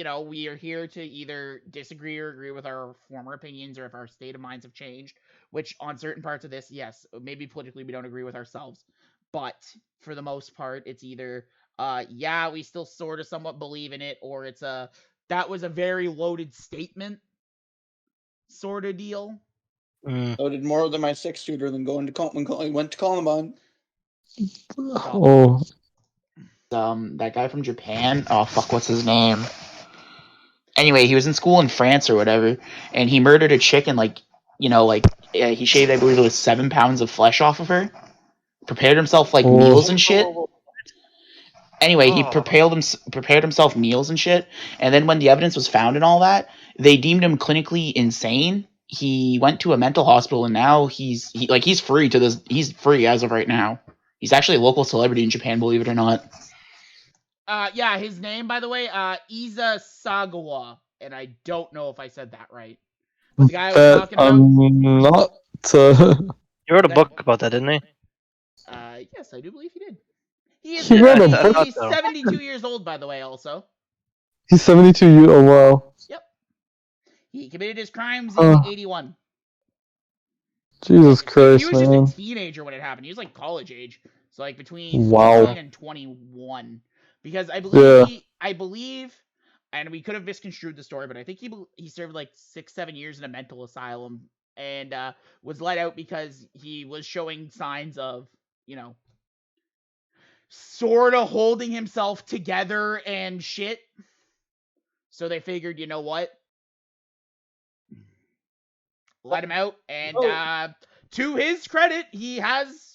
are here to either disagree or agree with our former opinions, or if our state of minds have changed, which on certain parts of this, yes, maybe politically we don't agree with ourselves. But for the most part, it's either, we still sort of somewhat believe in it, or it's that was a very loaded statement sort of deal. Loaded more than my 6-shooter than going to when I went to Columbine. Oh. That guy from Japan. Oh fuck, what's his name? Anyway, he was in school in France or whatever, and he murdered a chick and he shaved, I believe it was 7 pounds of flesh off of her. Prepared himself meals and shit. Anyway, he prepared himself meals and shit, and then when the evidence was found and all that, they deemed him clinically insane. He went to a mental hospital, and now he's free to this. He's free as of right now. He's actually a local celebrity in Japan, believe it or not. His name, by the way, Iza Sagawa, and I don't know if I said that right. But the guy I was talking about. You wrote a book about that, didn't he? Yes, I do believe he did. He's 72 years old, by the way, also. He's 72 oh wow. Yep. He committed his crimes in 81. Jesus Christ, He was just a teenager when it happened. He was like college age. So like between 14 and 21, because I believe, and we could have misconstrued the story, but I think he served like 6-7 years in a mental asylum and was let out because he was showing signs of, sort of holding himself together and shit. So they figured, you know what? Let him out, and to his credit, he has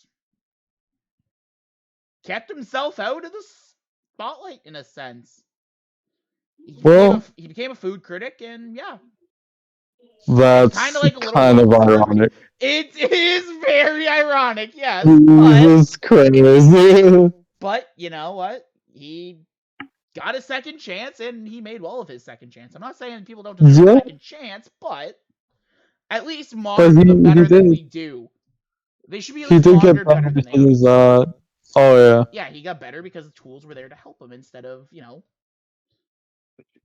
kept himself out of the spotlight in a sense. He became a food critic, and yeah. That's kind of ironic. It is very ironic, yes. Jesus Christ. But you know what? He got a second chance, and he made well of his second chance. I'm not saying people don't deserve a second chance, but at least monitor them better than we do. They should be at least monitored better than they are. Oh, yeah. Yeah, he got better because the tools were there to help him instead of,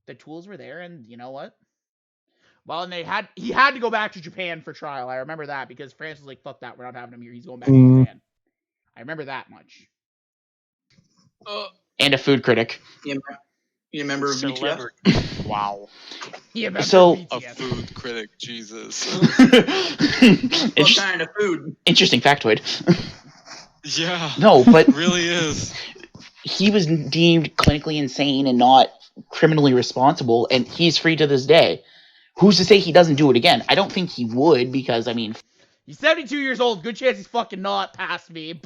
the tools were there, and you know what? Well, and he had to go back to Japan for trial. I remember that because France was like, fuck that, we're not having him here. He's going back to Japan. I remember that much. And a food critic. You remember BTS? Wow. BTS. A food critic, Jesus. What kind of food? Interesting factoid. Yeah. No, but it really is. He was deemed clinically insane and not criminally responsible, and he's free to this day. Who's to say he doesn't do it again? I don't think he would, because, I mean... He's 72 years old. Good chance he's fucking not past me. I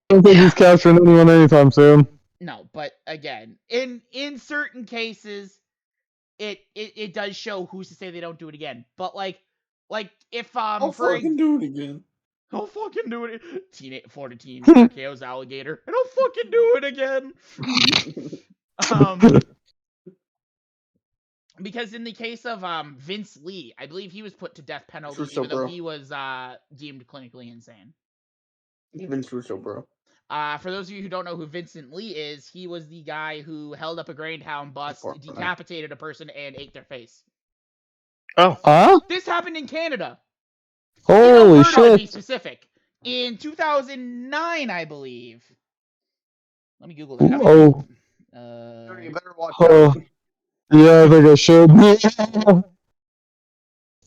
don't think he's capturing anyone anytime soon. No, but again, in certain cases, it does show who's to say they don't do it again. But like if I'll fucking do it again. I'll fucking do it. Florida teen KO's alligator. And I'll fucking do it again. Because in the case of Vince Lee, I believe he was put to death penalty even though he was deemed clinically insane. Vince Russo, bro. For those of you who don't know who Vincent Lee is, he was the guy who held up a Greyhound bus, decapitated a person, and ate their face. Oh. Huh? This happened in Canada. Holy shit. To be specific. In 2009, I believe. Let me Google that. You better watch out. Yeah, I think I should.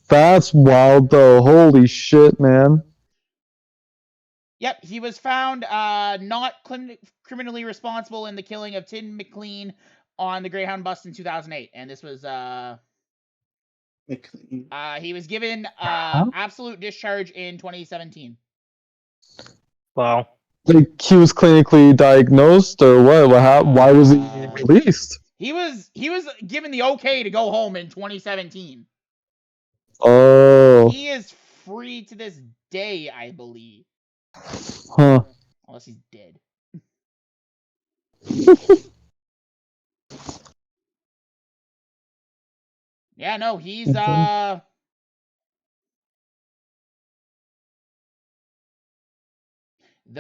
That's wild, though. Holy shit, man. Yep, he was found not criminally responsible in the killing of Tim McLean on the Greyhound bus in 2008. And this was... he was given absolute discharge in 2017. Wow. Like, he was clinically diagnosed, or what? Why was he released? He was given the okay to go home in 2017. Oh. He is free to this day, I believe. Huh. Unless he's dead. Yeah, no, he's the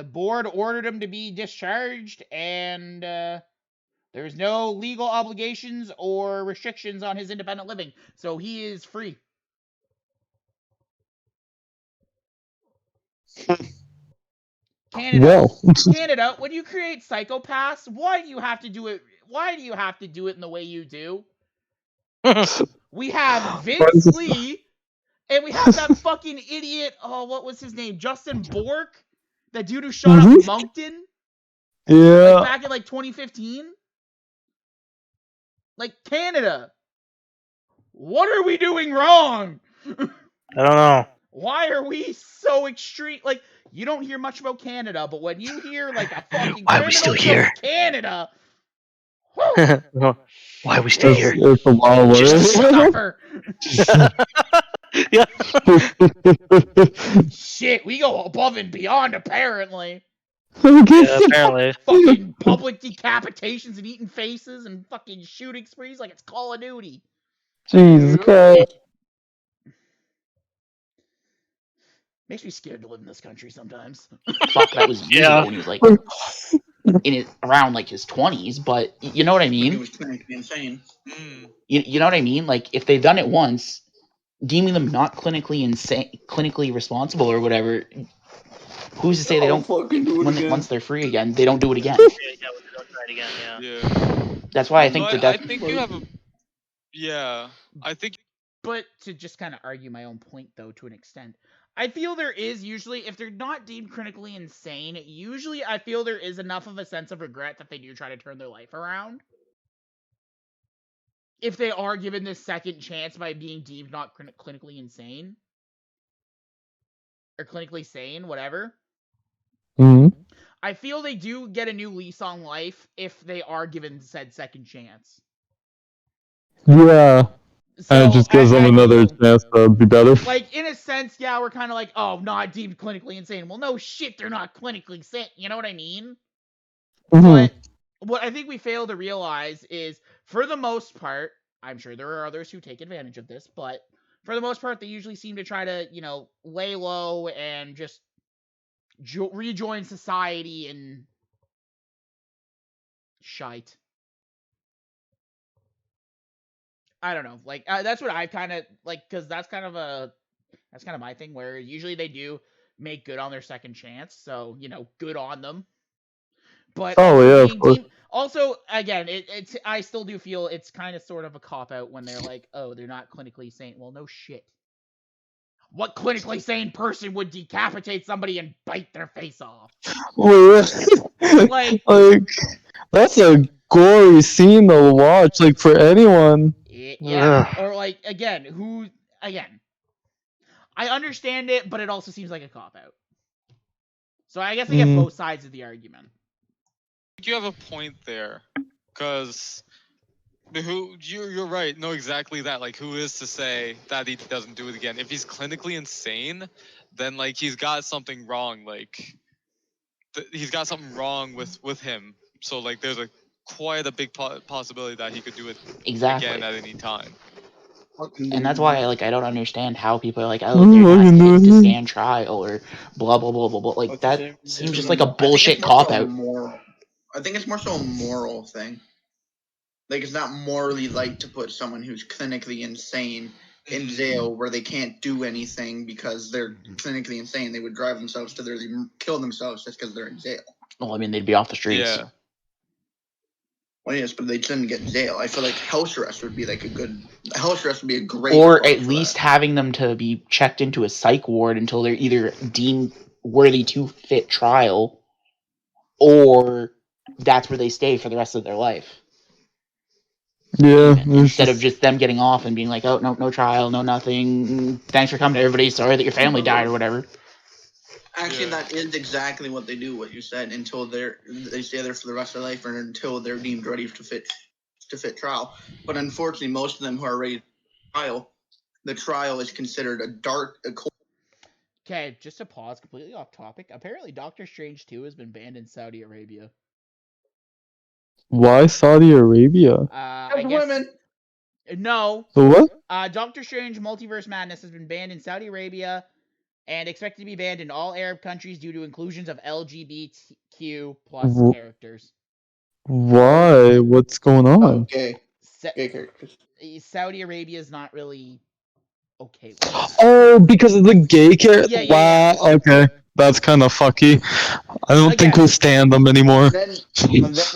board ordered him to be discharged, and there's no legal obligations or restrictions on his independent living, so he is free. Canada, when you create psychopaths, why do you have to do it? Why do you have to do it in the way you do? We have Vince Lee, and we have that fucking idiot. Oh, what was his name? Justin Bork, the dude who shot up Moncton. Yeah. Back in 2015. Canada, what are we doing wrong? I don't know. Why are we so extreme? You don't hear much about Canada, but when you hear a fucking why are we still here? Canada, why are we still here? It's a long Yeah. Shit, we go above and beyond apparently. Yeah, apparently. Fucking public decapitations and eating faces and fucking shooting sprees like it's Call of Duty. Jesus Christ. Makes me scared to live in this country sometimes. Fuck, that was years ago when he was around his 20s, but you know what I mean? He was clinically insane. You know what I mean? If they've done it once, deeming them not clinically insane, clinically responsible or whatever, who's to say they don't fucking do it again. once they're free again, they don't do it again? Yeah, don't try it again. Yeah. That's why I think the death. I think you have a. Yeah, I think. But to just kind of argue my own point, though, to an extent, I feel there is usually, if they're not deemed critically insane, usually I feel there is enough of a sense of regret that they do try to turn their life around. If they are given this second chance by being deemed not clinically insane. Or clinically sane, whatever. Mm-hmm. I feel they do get a new lease on life if they are given said second chance. Yeah. So, and it just gives them another chance to be better. Like, in a sense, yeah, we're kind of like, oh, not deemed clinically insane. Well, no shit, they're not clinically insane. You know what I mean? But what I think we fail to realize is, for the most part, I'm sure there are others who take advantage of this, but for the most part, they usually seem to try to, lay low and just rejoin society and shite. I don't know. Like, that's what I kind of like, because that's kind of my thing, where usually they do make good on their second chance. So, good on them. But of course. Also, again, it's I still do feel it's kind of sort of a cop out when they're like, oh, they're not clinically sane. Well, no shit. What clinically sane person would decapitate somebody and bite their face off? like that's a gory scene to watch, like, for anyone. Yeah. Or like, again, I understand it, but it also seems like a cop out. So I guess I get both sides of the argument. I think you have a point there, because you're right. No, exactly that. Like, who is to say that he doesn't do it again? If he's clinically insane, then like he's got something wrong. Like, he's got something wrong with him. So like, there's quite a big possibility that he could do it again at any time. And that's why I don't understand how people are like, oh, they're not fit to stand trial or blah blah blah blah blah. Like, that seems just like a bullshit cop out. I think it's more so a moral thing. Like, it's not morally right to put someone who's clinically insane in jail where they can't do anything because they're clinically insane. They would drive themselves to kill themselves just because they're in jail. Well, I mean, they'd be off the streets. Yeah. Well, yes, but they shouldn't get in jail. I feel like house arrest would be a great. Or at least having them to be checked into a psych ward until they're either deemed worthy to fit trial, or that's where they stay for the rest of their life. Yeah. Instead of just them getting off and being like, oh, no trial, no nothing. Thanks for coming, everybody. Sorry that your family died or whatever. Actually, that is exactly what they do. What you said, until they stay there for the rest of their life, or until they're deemed ready to fit trial. But unfortunately, most of them who are ready to trial, the trial is considered a cold. Okay, just to pause, completely off topic. Apparently, Doctor Strange 2 has been banned in Saudi Arabia. Why Saudi Arabia? I guess women. No. The what? Doctor Strange Multiverse Madness has been banned in Saudi Arabia and expected to be banned in all Arab countries due to inclusions of LGBTQ plus characters. Why? What's going on? Okay. Gay characters. Saudi Arabia is not really okay with it. Oh, because of the gay character? Yeah. Okay. That's kind of fucky. I don't think we'll stand them anymore. Then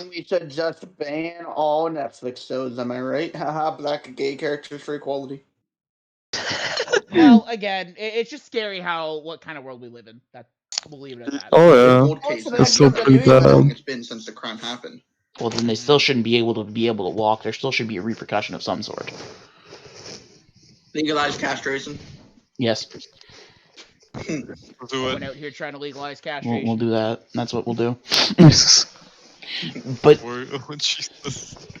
we should just ban all Netflix shows, am I right? Haha, black gay characters for equality. Well, again, it's just scary what kind of world we live in. We'll leave it at that. Oh, yeah. It's so pretty bad. How long it's been since the crime happened. Well, then they still shouldn't be able to walk. There still should be a repercussion of some sort. Legalize castration? Yes. We'll do it. Went out here trying to legalize castration. We'll do that. That's what we'll do.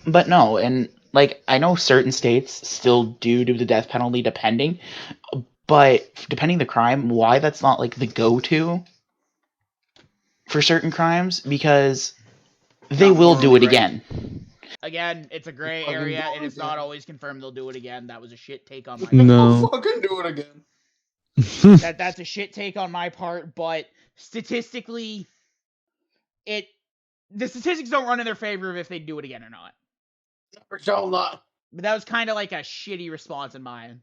But no, and like, I know certain states still do the death penalty depending, but depending the crime, why that's not like the go-to for certain crimes, because they will do it again. Again, it's a gray area, and it's not always confirmed they'll do it again. That was a shit take on my part. No. Fucking do it again. That's a shit take on my part, but statistically, the statistics don't run in their favor of if they do it again or not. For sure not. But that was kind of like a shitty response in mine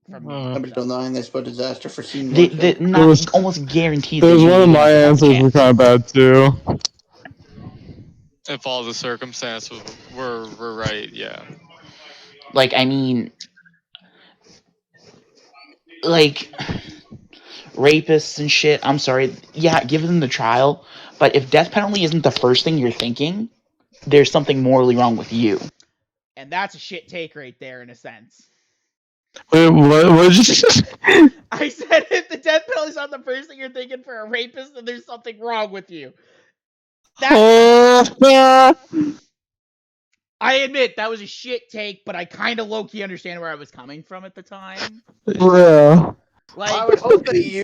from Number so. 9, they spelled disaster for seeing Almost guaranteed. There was one of my answers were kind of bad too. If all the circumstances were right, yeah. Like, I mean, like, rapists and shit, I'm sorry. Yeah, give them the trial. But if death penalty isn't the first thing you're thinking, there's something morally wrong with you. And that's a shit take right there, in a sense. Wait, what did you say? I said if the death penalty is not the first thing you're thinking for a rapist, then there's something wrong with you. I admit that was a shit take, but I kind of low-key understand where I was coming from at the time. Yeah. Like, I would hope that you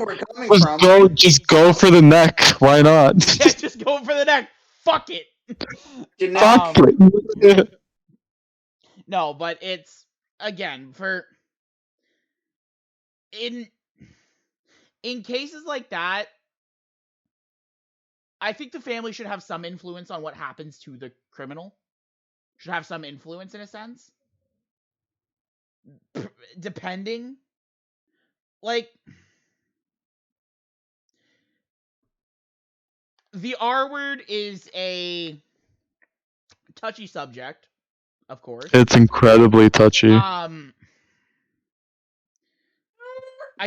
were coming from. Just go for the neck. Why not? Yeah, just go for the neck. Fuck it. Fuck it. No, but it's again for in cases like that, I think the family should have some influence on what happens to the criminal. Should have some influence in a sense. Depending. Like, the R word is a touchy subject, of course. It's incredibly touchy. I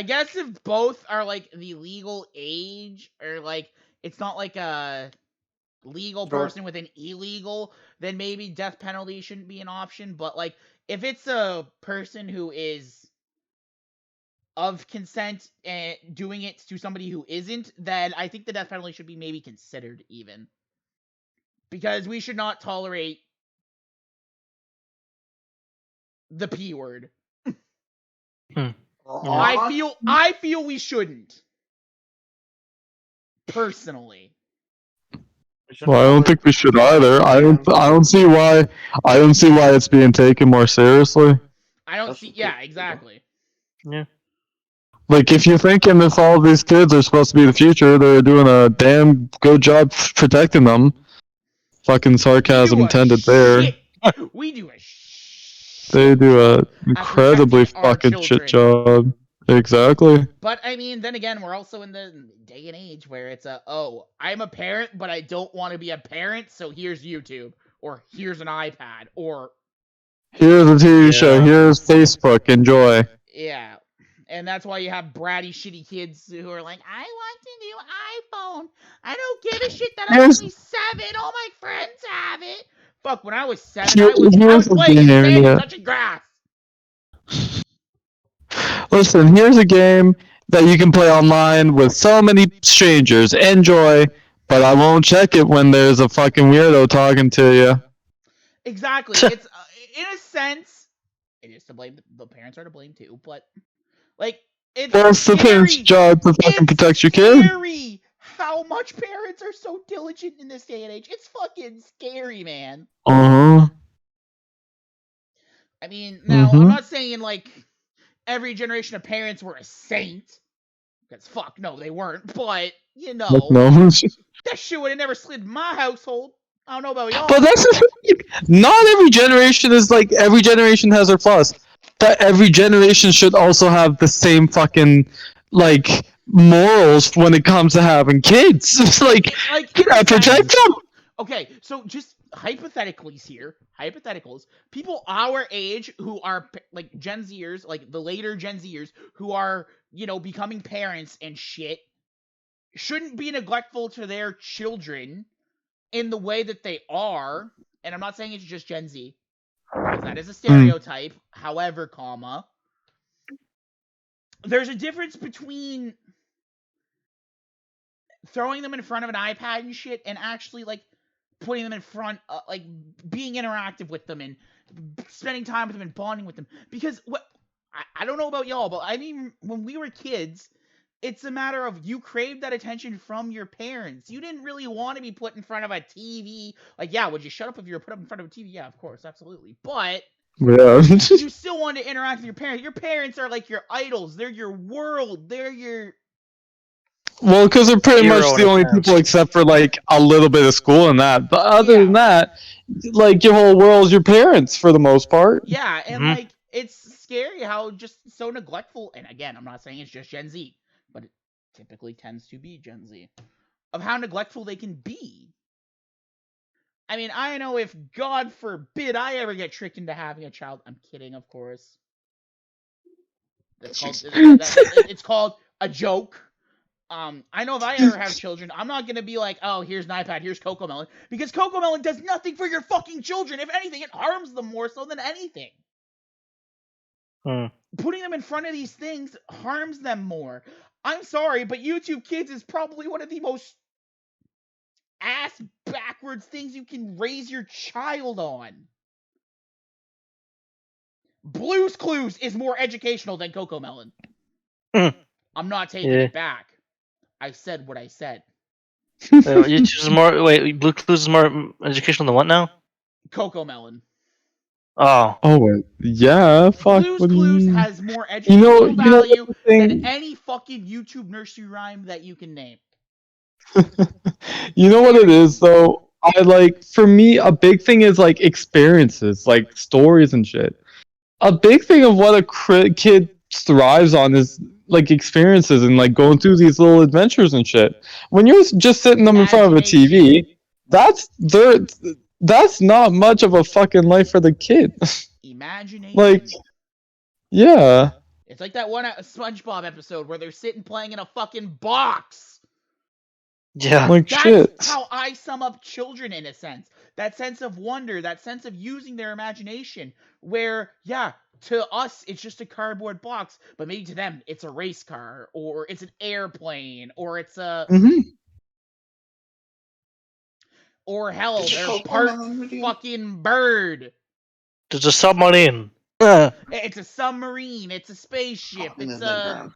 guess if both are like the legal age, or like it's not like a legal person with an illegal, then maybe death penalty shouldn't be an option. But like if it's a person who is of consent and doing it to somebody who isn't, then I think the death penalty should be maybe considered even. Because we should not tolerate the P word. I feel we shouldn't. Personally. Well, I don't think we should either. I don't see why it's being taken more seriously. I don't see. Yeah, exactly. Yeah. Like, if you're thinking if all these kids are supposed to be the future, they're doing a damn good job protecting them. Fucking sarcasm intended there. We do a They do a incredibly fucking shit job. Exactly. But I mean, then again, we're also in the day and age where it's I'm a parent, but I don't want to be a parent, so here's YouTube, or here's an iPad, or here's a TV show, here's Facebook, enjoy. Yeah. And that's why you have bratty, shitty kids who are like, I want a new iPhone. I don't give a shit that I'm only 7. All my friends have it. Fuck, when I was 7, I was playing in the sand and touching grass. Listen, here's a game that you can play online with so many strangers. Enjoy, but I won't check it when there's a fucking weirdo talking to you. Exactly. It's, in a sense, it is to blame. The parents are to blame too, but... Like, it's the parents' job to fucking protect your kid. It's scary how much parents are so diligent in this day and age. It's fucking scary, man. I mean, now, I'm not saying, like, every generation of parents were a saint. Because, fuck, no, they weren't. But, you know, that shit would have never slid in my household. I don't know about y'all. But that's the thing. Not every generation is like, every generation has their flaws. But every generation should also have the same fucking, like, morals when it comes to having kids. It's like protect them. Okay, so just hypotheticals here. Hypotheticals. People our age who are, like, Gen Zers, like, the later Gen Zers, who are, you know, becoming parents and shit, shouldn't be neglectful to their children in the way that they are. And I'm not saying it's just Gen Z. That is a stereotype. However, there's a difference between throwing them in front of an iPad and shit and actually, like, putting them in front, like, being interactive with them and spending time with them and bonding with them. Because I don't know about y'all, but I mean, when we were kids, it's a matter of you craved that attention from your parents. You didn't really want to be put in front of a TV. Like, yeah, would you shut up if you were put up in front of a TV? Yeah, of course, absolutely. But you still want to interact with your parents. Your parents are like your idols. They're your world. They're your... Well, because they're pretty much the only people except for, like, a little bit of school and that. But other than that, like, your whole world's your parents for the most part. Yeah, and, like, it's scary how just so neglectful. And again, I'm not saying it's just Gen Z, but it typically tends to be Gen Z of how neglectful they can be. I mean, I know if God forbid I ever get tricked into having a child. I'm kidding, of course. It's called a joke. I know if I ever have children, I'm not gonna be like, oh, here's an iPad, here's Cocomelon, because Cocomelon does nothing for your fucking children. If anything, it harms them more so than anything. Putting them in front of these things harms them more. I'm sorry, but YouTube Kids is probably one of the most ass backwards things you can raise your child on. Blue's Clues is more educational than Cocomelon. I'm not taking it back. I said what I said. YouTube's more. Wait, Blue Clues is more educational than what now? Cocomelon. Oh. Oh, yeah. Fuck. Blue's Clues has more educational value than any fucking YouTube nursery rhyme that you can name. You know what it is, though? For me, a big thing is, like, experiences, like, stories and shit. A big thing of what a kid thrives on is, like, experiences and, like, going through these little adventures and shit. When you're just sitting them in front of a TV, that's not much of a fucking life for the kid. Imagination. Like, yeah. It's like that one SpongeBob episode where they're sitting playing in a fucking box. Yeah. Like, That's shit. how I sum up children in a sense. That sense of wonder, that sense of using their imagination, where, yeah, to us, it's just a cardboard box, but maybe to them, it's a race car, or it's an airplane, or it's a... Or hell, they're part fucking bird. There's a submarine. It's a submarine, it's a spaceship, it's a...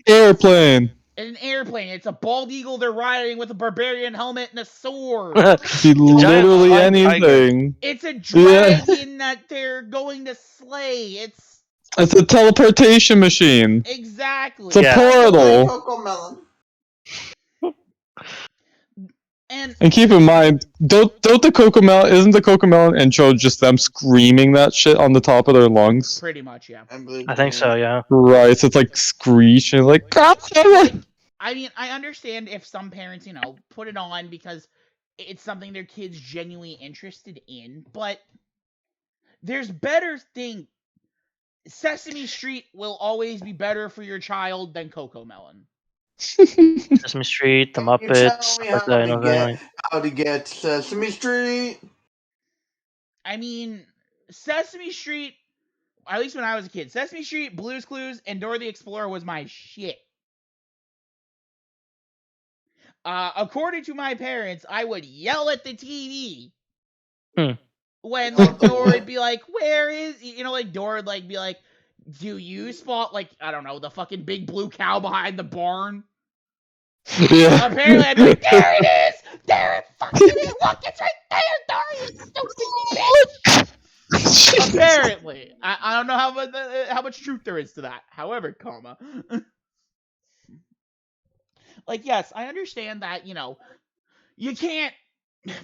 Airplane. An airplane, it's a bald eagle they're riding with a barbarian helmet and a sword. Literally anything. It's a dragon that they're going to slay. It's a teleportation machine. Exactly. It's a portal. And keep in mind, isn't the Cocomelon intro just them screaming that shit on the top of their lungs? Pretty much, yeah. I think so, yeah. Right, so it's like screeching, like... I mean, I understand if some parents, put it on because it's something their kid's genuinely interested in, but there's better thing. Sesame Street will always be better for your child than Cocomelon. Sesame Street, the Muppets, how to get Sesame Street. I mean, Sesame Street, at least when I was a kid, Sesame Street, Blue's Clues, and Dora the Explorer was my shit. According to my parents, I would yell at the TV when Dora would be like, "Where is?" Dora would be like, "Do you spot I don't know, the fucking big blue cow behind the barn?" Yeah. Apparently, I'd be like, "There it is! There it fucking is! Look, it's right there, Dora, you stupid bitch!" Apparently, I don't know how much truth there is to that. However, yes, I understand that you can't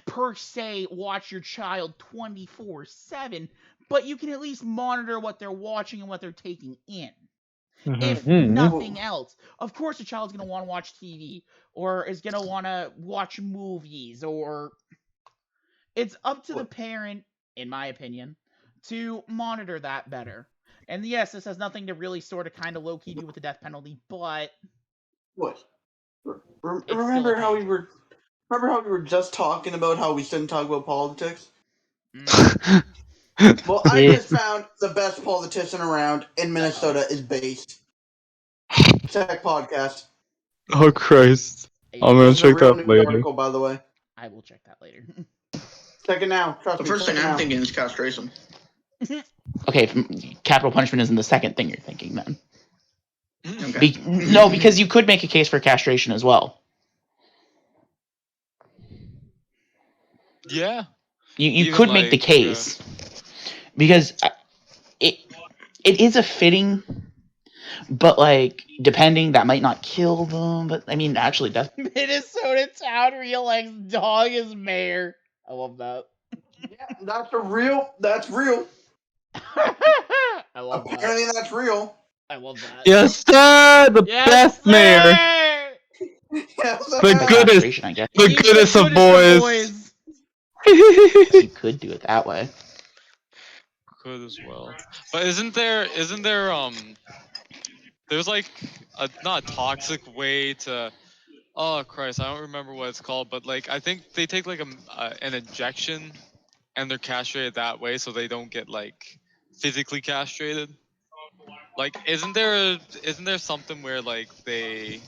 per se watch your child 24/7, but you can at least monitor what they're watching and what they're taking in. If nothing else. Of course a child's going to want to watch TV, or is going to want to watch movies, or... It's up to the parent, in my opinion, to monitor that better. And yes, this has nothing to really sort of kind of low-key do with the death penalty, but... What? Remember how we were just talking about how we shouldn't talk about politics? Well, I just found the best politician around in Minnesota is based. Check podcast. Oh, Christ. I'm gonna check that later. Article, by the way. I will check that later. Check it now. The first thing I'm thinking is castration. Okay, capital punishment isn't the second thing you're thinking then. Okay. No, because you could make a case for castration as well. Yeah. You could make the case. Because it is a fitting, but depending, that might not kill them. But I mean, actually, death. Minnesota town re-elects dog as mayor. I love that. Yeah, that's real. I love that. Apparently that's real. I love that. Yes, sir! The best mayor! Yeah, The goodest, I guess. the He's goodest the of goodest boys. You could do it that way. Could as well. But isn't there there's like not a toxic way to, oh Christ, I don't remember what it's called, but like I think they take like an injection and they're castrated that way so they don't get like physically castrated. Like isn't there something where like they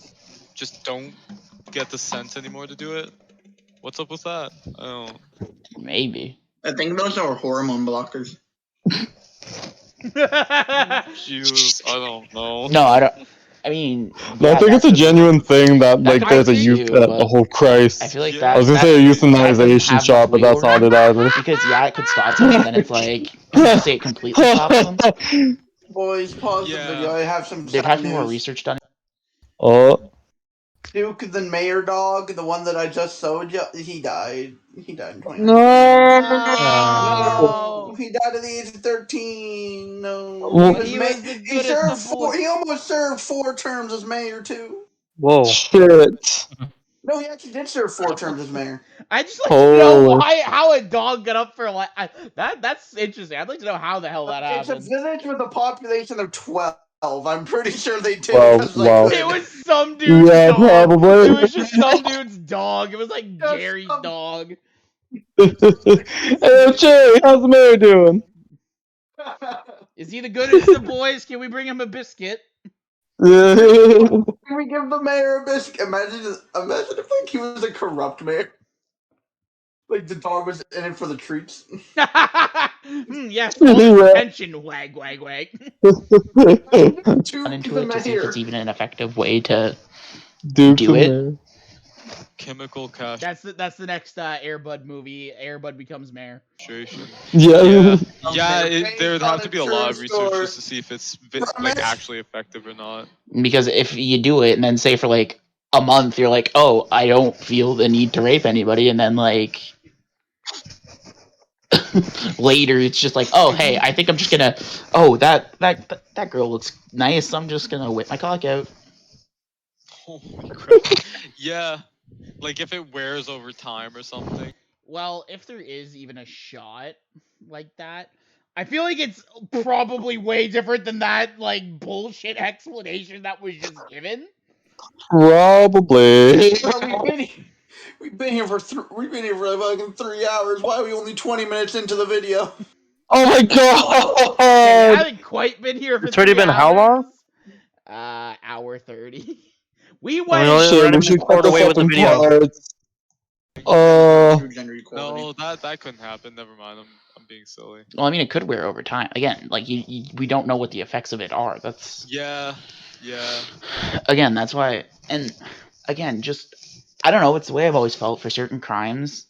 just don't get the sense anymore to do it? What's up with that? I don't. Maybe. I think those are hormone blockers. Jesus, I don't know. No, I don't. I mean, No, I think it's a genuine thing that like there's a youth the whole Christ. I feel like Yeah. that. I was gonna say a euthanization shot, but that's not it either. Because it could stop them, and then it's like, can you say it completely stops them? Boys, pause the video. I have some There sad has to be more news. research done. Oh. Duke, the mayor dog, the one that I just showed you, he died. He died in 2019. No. He died at the age of 13. No. Well, He was the goodest of boys. He almost served 4 terms as mayor, too. Whoa. Shit. No, he actually did serve 4 terms as mayor. I just like to know how a dog got up for like that's interesting. I'd like to know how the hell that happened. It's a village with a population of 12. I'm pretty sure they did Well, because they could. It was some dude's dog. probably. It was just some dude's dog. It was like Jerry's dog. Hey, Jay, how's the mayor doing? Is he the goodest of boys? Can we bring him a biscuit? Yeah. Can we give the mayor a biscuit? Imagine if like he was a corrupt mayor. Like the dog was in it for the treats. Yes, pension wag wag wag. Into it to see if it's even an effective way to do it. Chemical cash. That's the next Airbud movie. Airbud becomes mayor. Yeah. There would have to be a lot of research just to see if it's like actually effective or not. Because if you do it and then say for like a month you're like, oh, I don't feel the need to rape anybody, and then like later it's just like, oh hey, I think I'm just gonna, oh that girl looks nice, I'm just gonna whip my cock out. Holy crap. Yeah. Like if it wears over time or something. Well, if there is even a shot like that, I feel like it's probably way different than that like bullshit explanation that was just given. Probably. We've been here for like 3 hours. Why are we only 20 minutes into the video? Oh my god! Yeah, we haven't quite been here for It's already 3 been hours. how long? Hour 30. We I went. mean, we should record away with the video. No, that couldn't happen. Never mind. I'm being silly. Well, I mean, it could wear over time. Again, like we don't know what the effects of it are. That's yeah. Again, that's why. And again, just I don't know. It's the way I've always felt for certain crimes.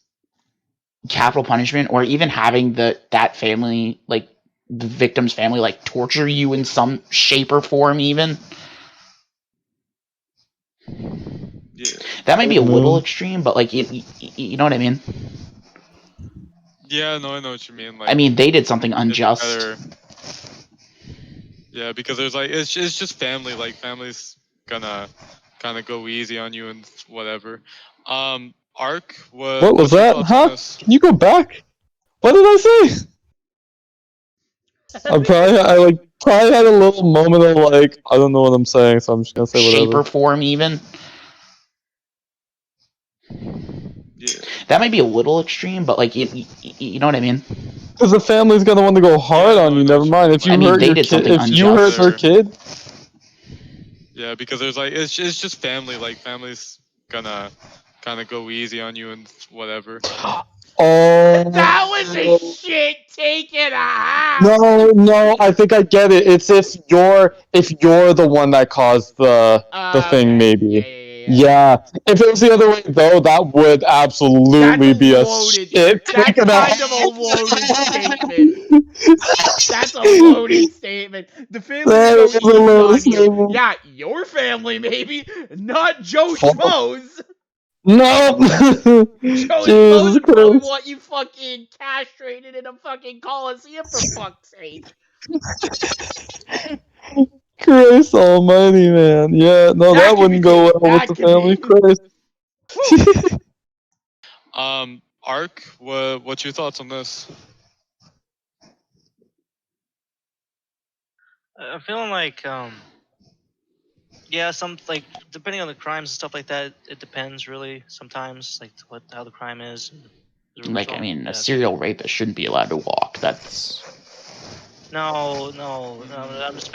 Capital punishment, or even having that family, like the victim's family, like torture you in some shape or form, even. Yeah. That might be a little extreme, but like you know what I mean. Yeah, no, I know what you mean. Like, I mean, they did something unjust. Yeah, because there's like it's just family. Like family's gonna kind of go easy on you and whatever. Ark, what was that? Huh? Can you go back? What did I say? I probably had a little moment of like, I don't know what I'm saying, so I'm just gonna say whatever. Shape or form, even. Yeah. That might be a little extreme, but like you know what I mean. Because the family's gonna want to go hard on you. Never mind if you hurt your kid. If you hurt her kid. Yeah, because there's like it's just family. Like family's gonna kind of go easy on you and whatever. Oh. That was a shit take and a half. No, I think I get it. It's if you're the one that caused the thing, maybe. Yeah. If it was the other way though, that would absolutely be a shit. That's kind of a loaded statement. That's a loaded statement. The family is on you. Yeah, your family maybe, not Joe Schmo's. No. Joe Schmo's probably want you fucking castrated in a fucking coliseum for fuck's sake. Christ almighty, man. Yeah, no, that wouldn't go well with the family. Christ. Ark, what's your thoughts on this? I'm feeling like, yeah, some like depending on the crimes and stuff like that, it depends really. Sometimes like how the crime is. Like, I mean, a serial rapist shouldn't be allowed to walk. That's no. I'm just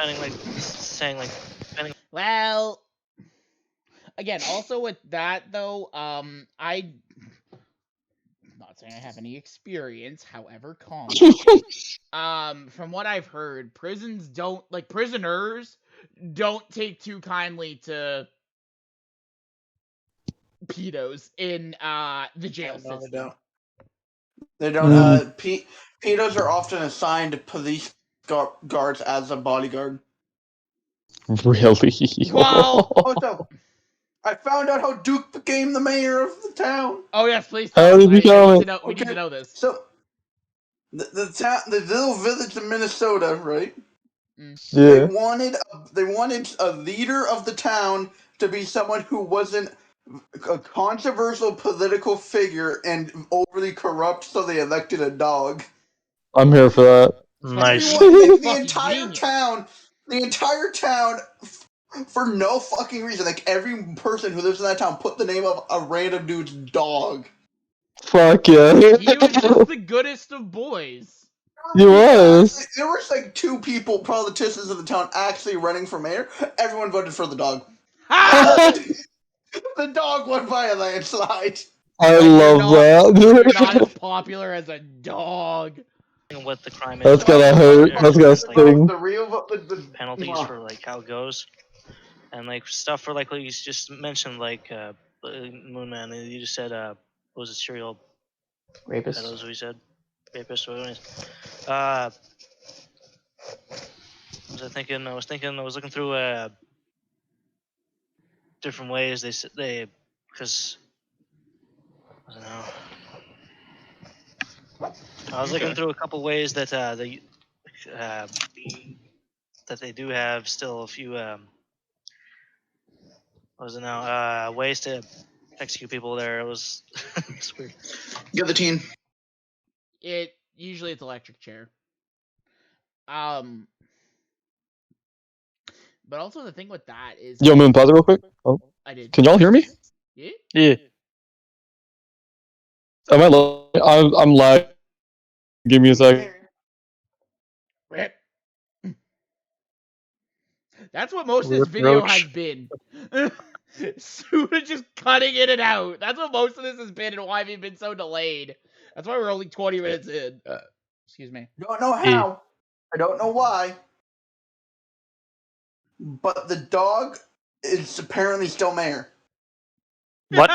saying like. Well, again, also with that though, I'm not saying I have any experience, however, from what I've heard, prisoners don't take too kindly to pedos in the jail system. They don't. They don't. Pedos are often assigned police guards as a bodyguard. Really? Well, also, I found out how Duke became the mayor of the town. Oh yes, please How tell did us. he We become need to know this. So, the little village in Minnesota, right? Yeah. They wanted a leader of the town to be someone who wasn't a controversial political figure and overly corrupt, so they elected a dog. I'm here for that. Nice. The entire town, for no fucking reason, like every person who lives in that town put the name of a random dude's dog. Fuck yeah. He was just the goodest of boys. He was. There was like 2 politicians in the town actually running for mayor. Everyone voted for the dog. The dog won by a landslide. I love that. You're not as popular as a dog. What the crime is. That's gotta hurt. That's gotta sting. The penalties for like how it goes, and like stuff for like what you just mentioned, like Moonman. You just said what was it, serial rapist. That was what you said, rapist. What was I thinking? I was looking through different ways they because I don't know. I was looking through a couple ways that that they do have still a few ways to execute people there. It was it's weird. Guillotine. Usually it's electric chair. But also the thing with that is, Yo, Moon, pause it real quick. Oh, I did. Can y'all hear me? Yeah. Yeah. Am I I'm live. Give me a sec. Rip. That's what most of this video has been. Suda just cutting in and out. That's what most of this has been, and why we've been so delayed. That's why we're only 20 minutes in. Excuse me. Don't know how. I don't know why. But the dog is apparently still mayor. What?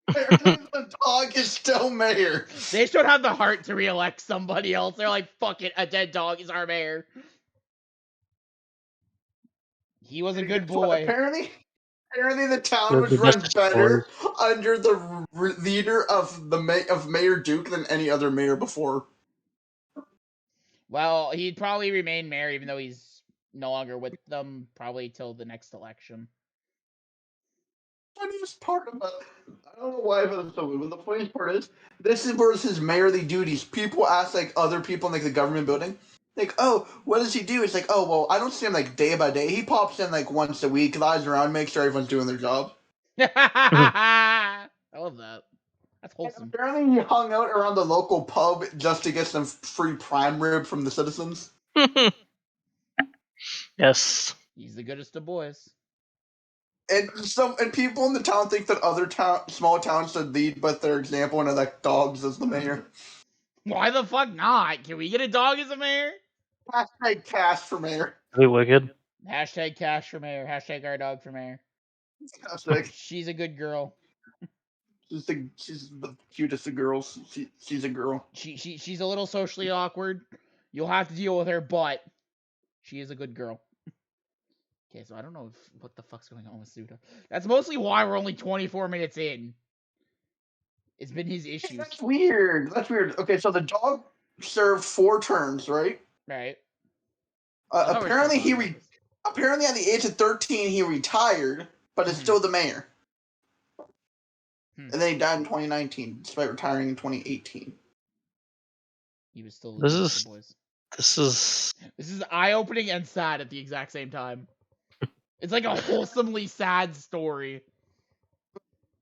The dog is still mayor. They should have the heart to re-elect somebody else. They're like, fuck it, a dead dog is our mayor. He was a good boy. Apparently the town was run better under the leader of Mayor Duke than any other mayor before. Well, he'd probably remain mayor even though he's no longer with them, probably till the next election. Funniest part about I don't know why I felt so weird, but the funniest part is this is where his mayorly duties. People ask like other people in like the government building, like, oh, what does he do? It's like, oh well, I don't see him like day by day. He pops in like once a week, lies around, makes sure everyone's doing their job. I love that. That's wholesome. And apparently he hung out around the local pub just to get some free prime rib from the citizens. Yes. He's the goodest of boys. And people in the town think that other small towns should lead by their example and elect dogs as the mayor. Why the fuck not? Can we get a dog as a mayor? Hashtag cash for mayor. Really wicked. Hashtag cash for mayor. Hashtag our dog for mayor. Hashtag. She's a good girl. She's the cutest of girls. She's a girl. She's a little socially awkward. You'll have to deal with her, but she is a good girl. Okay, so I don't know what the fuck's going on with Suda. That's mostly why we're only 24 minutes in. It's been his issues. That's weird. Okay, so the dog served 4 terms, right? Right. Apparently apparently at the age of 13 he retired, but is still the mayor. And then he died in 2019, despite retiring in 2018. He was still This the is boys. this is eye-opening and sad at the exact same time. It's like a wholesomely sad story.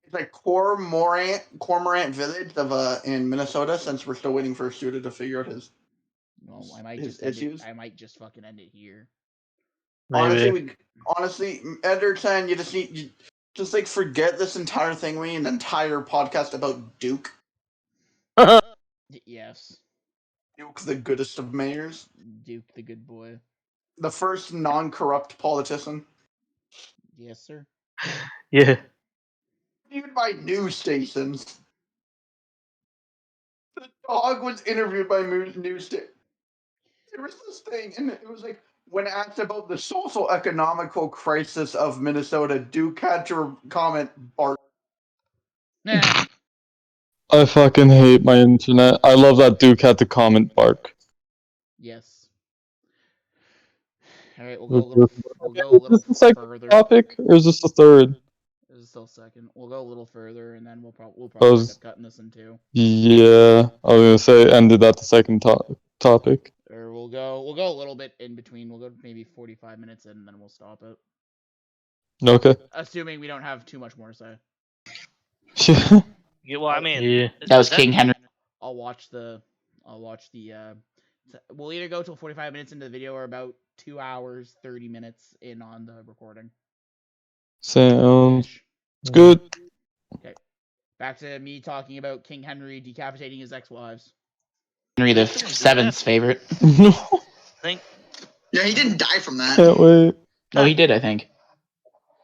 It's like Cormorant Village in Minnesota. Since we're still waiting for Suda to figure out his I might his just issues. I might just fucking end it here. maybe. Honestly, Ederson, you just need just like forget this entire thing. We need an entire podcast about Duke. Yes. Duke, the goodest of mayors. Duke, the good boy. The first non-corrupt politician. Yes, sir. Yeah. Interviewed by news stations. The dog was interviewed by news stations. There was this thing, and it was like, when asked about the social economical crisis of Minnesota, Duke had to comment, "Bark." I fucking hate my internet. I love that Duke had to comment bark. Yes. All right, we'll go a little Is this the second further. topic, or is this the third? This is still second. We'll go a little further, and then we'll probably end up cutting this in two. Yeah, I was gonna say ended at the second topic. Or we'll go a little bit in between. We'll go maybe 45 minutes in, and then we'll stop it. Okay. Assuming we don't have too much more to say. Yeah, well, I mean, Yeah. That was King Henry. I'll watch the. We'll either go till 45 minutes into the video or about 2 hours 30 minutes in on the recording. Sounds good. Okay. Back to me talking about King Henry decapitating his ex-wives. Henry the Seventh's favorite. Yeah, he didn't die from that. Can't wait. No, he did, I think.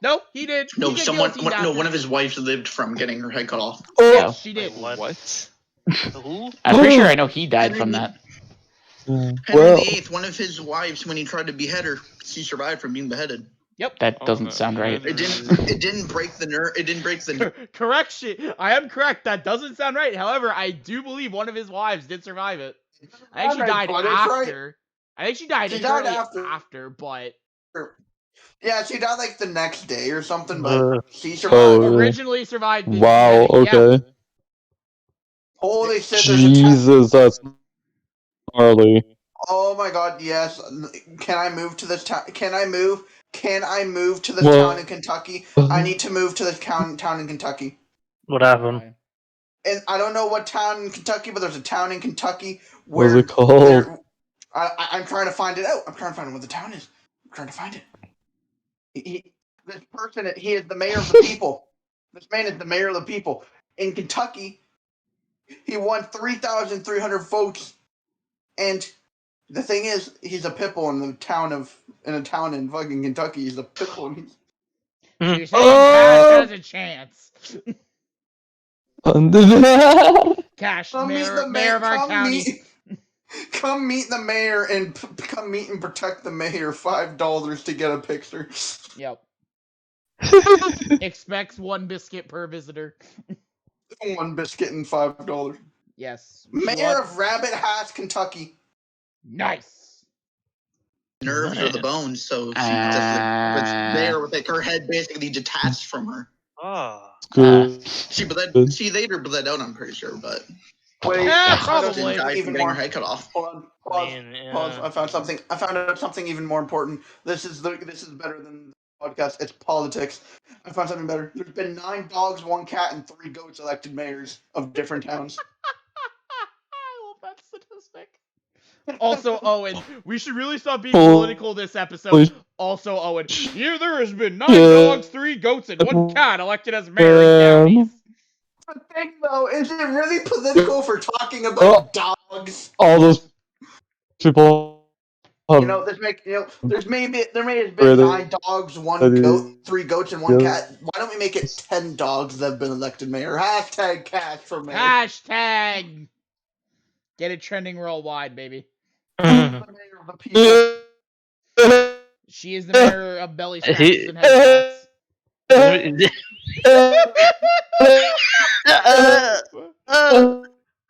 No, he did. No, He one of his wives lived from getting her head cut off. Oh, Yes, she did. Wait, What? Who? I'm pretty sure I know he died from that. Henry well, VIII, one of his wives, when he tried to behead her, she survived from being beheaded. Yep. That doesn't sound right. It didn't break the nerve. It didn't break the. Correction. I am correct. That doesn't sound right. However, I do believe one of his wives did survive it. I think she died after. I think she died after, but Yeah, she died like the next day or something, but she survived. Oh, originally survived. Wow. Okay. Yeah. Holy shit! Jesus, that's gnarly. Oh my god! Yes. Can I move to this town? Can I move to this town in Kentucky? I need to move to this town in Kentucky. What happened? And I don't know what town in Kentucky, but there's a town in Kentucky What was where it called? I'm trying to find it out. I'm trying to find out what the town is. I'm trying to find it. This person, he is the mayor of the people. This man is the mayor of the people. In Kentucky, he won 3,300 votes. And the thing is, he's a pitbull in a town in fucking Kentucky. He's a pitbull. So you're saying Cash has a chance. Cash, mayor of our county. Come meet the mayor and come meet and protect the mayor. $5 to get a picture. Yep. Expects 1 biscuit per visitor. 1 biscuit and $5. Yes. Mayor of Rabbit Hatch, Kentucky. Nice. Nerves or the bones, so she's just there with like her head basically detached from her. Oh. She later bled out, I'm pretty sure, but. Wait, probably. Even getting her head cut off. Hold on. Pause. I found something. I found out something even more important. This is better than the podcast. It's politics. I found something better. There's been 9 dogs, 1 cat, and 3 goats elected mayors of different towns. I love that statistic. Also, Owen, we should really stop being political this episode. Also, Owen, here there has been 9 dogs, 3 goats, and 1 cat elected as mayor in counties. The thing, though, is it really political for talking about dogs? All those people. There may have been 9 dogs, 1 goat, 3 goats, and 1 cat. Why don't we make it 10 dogs that have been elected mayor? Hashtag Cash for mayor. Hashtag. Get it trending worldwide, baby. The mayor of the people. She is the mayor of belly scratches and headshots.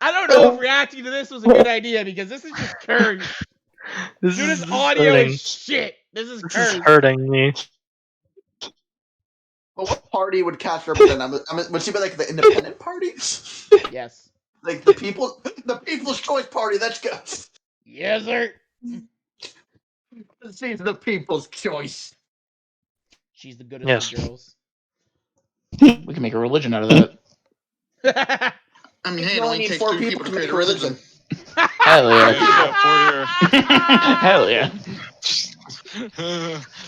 I don't know if reacting to this was a good idea because this is just Kern. Dude, audio is shit. This is hurting me. But what party would Cass represent? Would she be like the independent party? Yes. Like the People's Choice Party. Let's go. Yes, sir. She's the People's Choice. She's the goodest of girls. We can make a religion out of that. I mean, hey, it only takes 4 people to create a religion. Hell yeah. Hell yeah.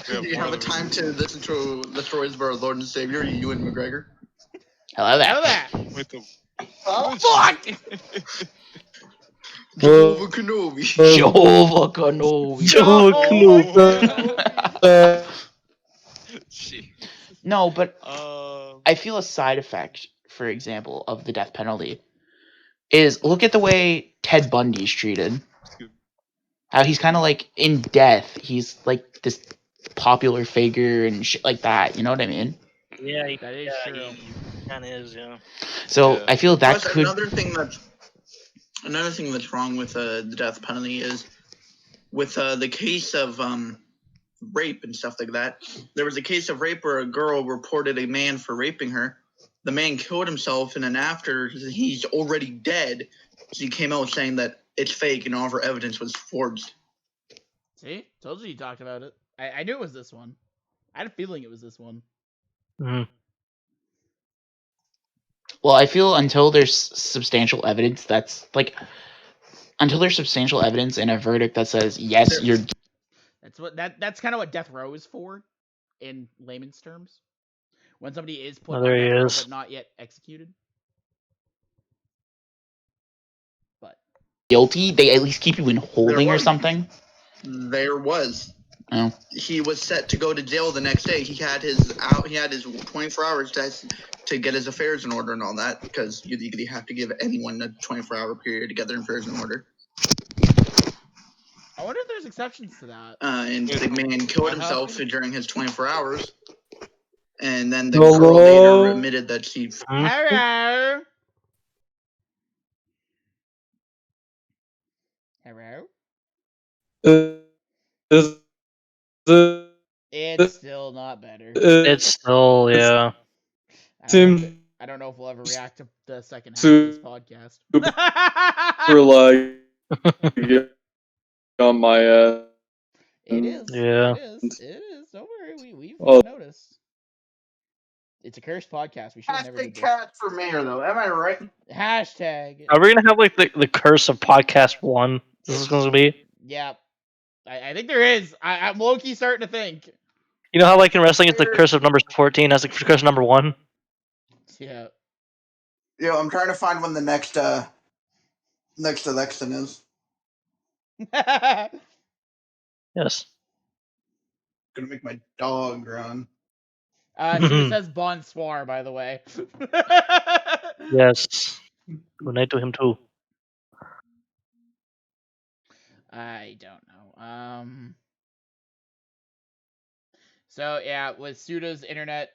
Do you have a time to listen to the stories of our Lord and Savior, Ewan McGregor? Hello there. Hello there. With the Oh, fuck! Jehovah Kenobi. Jehovah Kenobi. No, but I feel a side effect, for example, of the death penalty is look at the way Ted Bundy's treated. How he's kind of like in death. He's like this popular figure and shit like that. You know what I mean? Yeah, that is true. He kind of is, yeah. So I feel that could. Another thing that's wrong with the death penalty is with the case of rape and stuff like that. There was a case of rape where a girl reported a man for raping her. The man killed himself, and then after he's already dead, he came out saying that it's fake and all of her evidence was forged. See? Told you talked about it. I knew it was this one. I had a feeling it was this one. Mm-hmm. Well, I feel until there's substantial evidence that's like, until there's substantial evidence and a verdict that says yes, you're. That's kind of what death row is for, in layman's terms. When somebody is put Oh, on there he death row is. but not yet executed. But Guilty, they at least keep you in holding or something. There was. Oh. He was set to go to jail the next day. He had his 24 hours to get his affairs in order and all that, because you have to give anyone a 24-hour period to get their affairs in order. I wonder if there's exceptions to that. And the man killed himself during his 24 hours. And then the girl later admitted that she... Hello? Hello? It's still not better. It's still, yeah. I don't know if we'll ever react to the second half of this podcast. We're like on my end. It is. Yeah. It is. Don't worry. We've noticed. It's a cursed podcast. We should have never did this. Cat for mayor, though. Am I right? Hashtag. Are we gonna have like the curse of podcast 1? This is gonna be. Yeah. I think there is. I'm low-key starting to think. You know how like in wrestling it's the curse of number 14 as the curse of number 1? Yeah. Yeah, I'm trying to find when the next election is. Yes. Gonna make my dog run. She says bonsoir, by the way. Yes. Good night to him too. I don't know. So yeah, with Suda's internet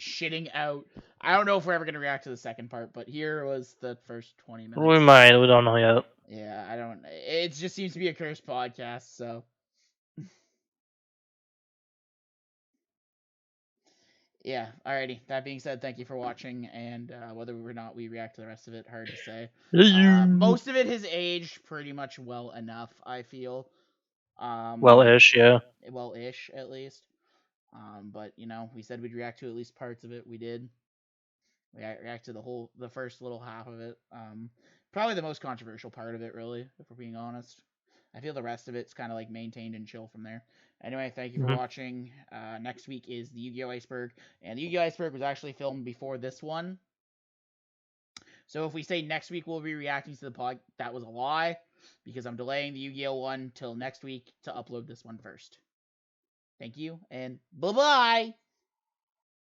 shitting out, I don't know if we're ever gonna react to the second part, but here was the first 20 minutes. We might. We don't know yet. Yeah, I don't. It just seems to be a cursed podcast, so. Yeah, alrighty. That being said, thank you for watching, and whether or not we react to the rest of it, hard to say. Most of it has aged pretty much well enough, I feel. Well-ish, yeah. Well-ish, at least. But, you know, we said we'd react to at least parts of it. We did. We react to the first little half of it. Probably the most controversial part of it, really, if we're being honest. I feel the rest of it's kind of like maintained and chill from there. Anyway, thank you for watching. Next week is the Yu-Gi-Oh! Iceberg. And the Yu-Gi-Oh! Iceberg was actually filmed before this one. So if we say next week we'll be reacting to the pod, that was a lie. Because I'm delaying the Yu-Gi-Oh! One till next week to upload this one first. Thank you, and bye-bye!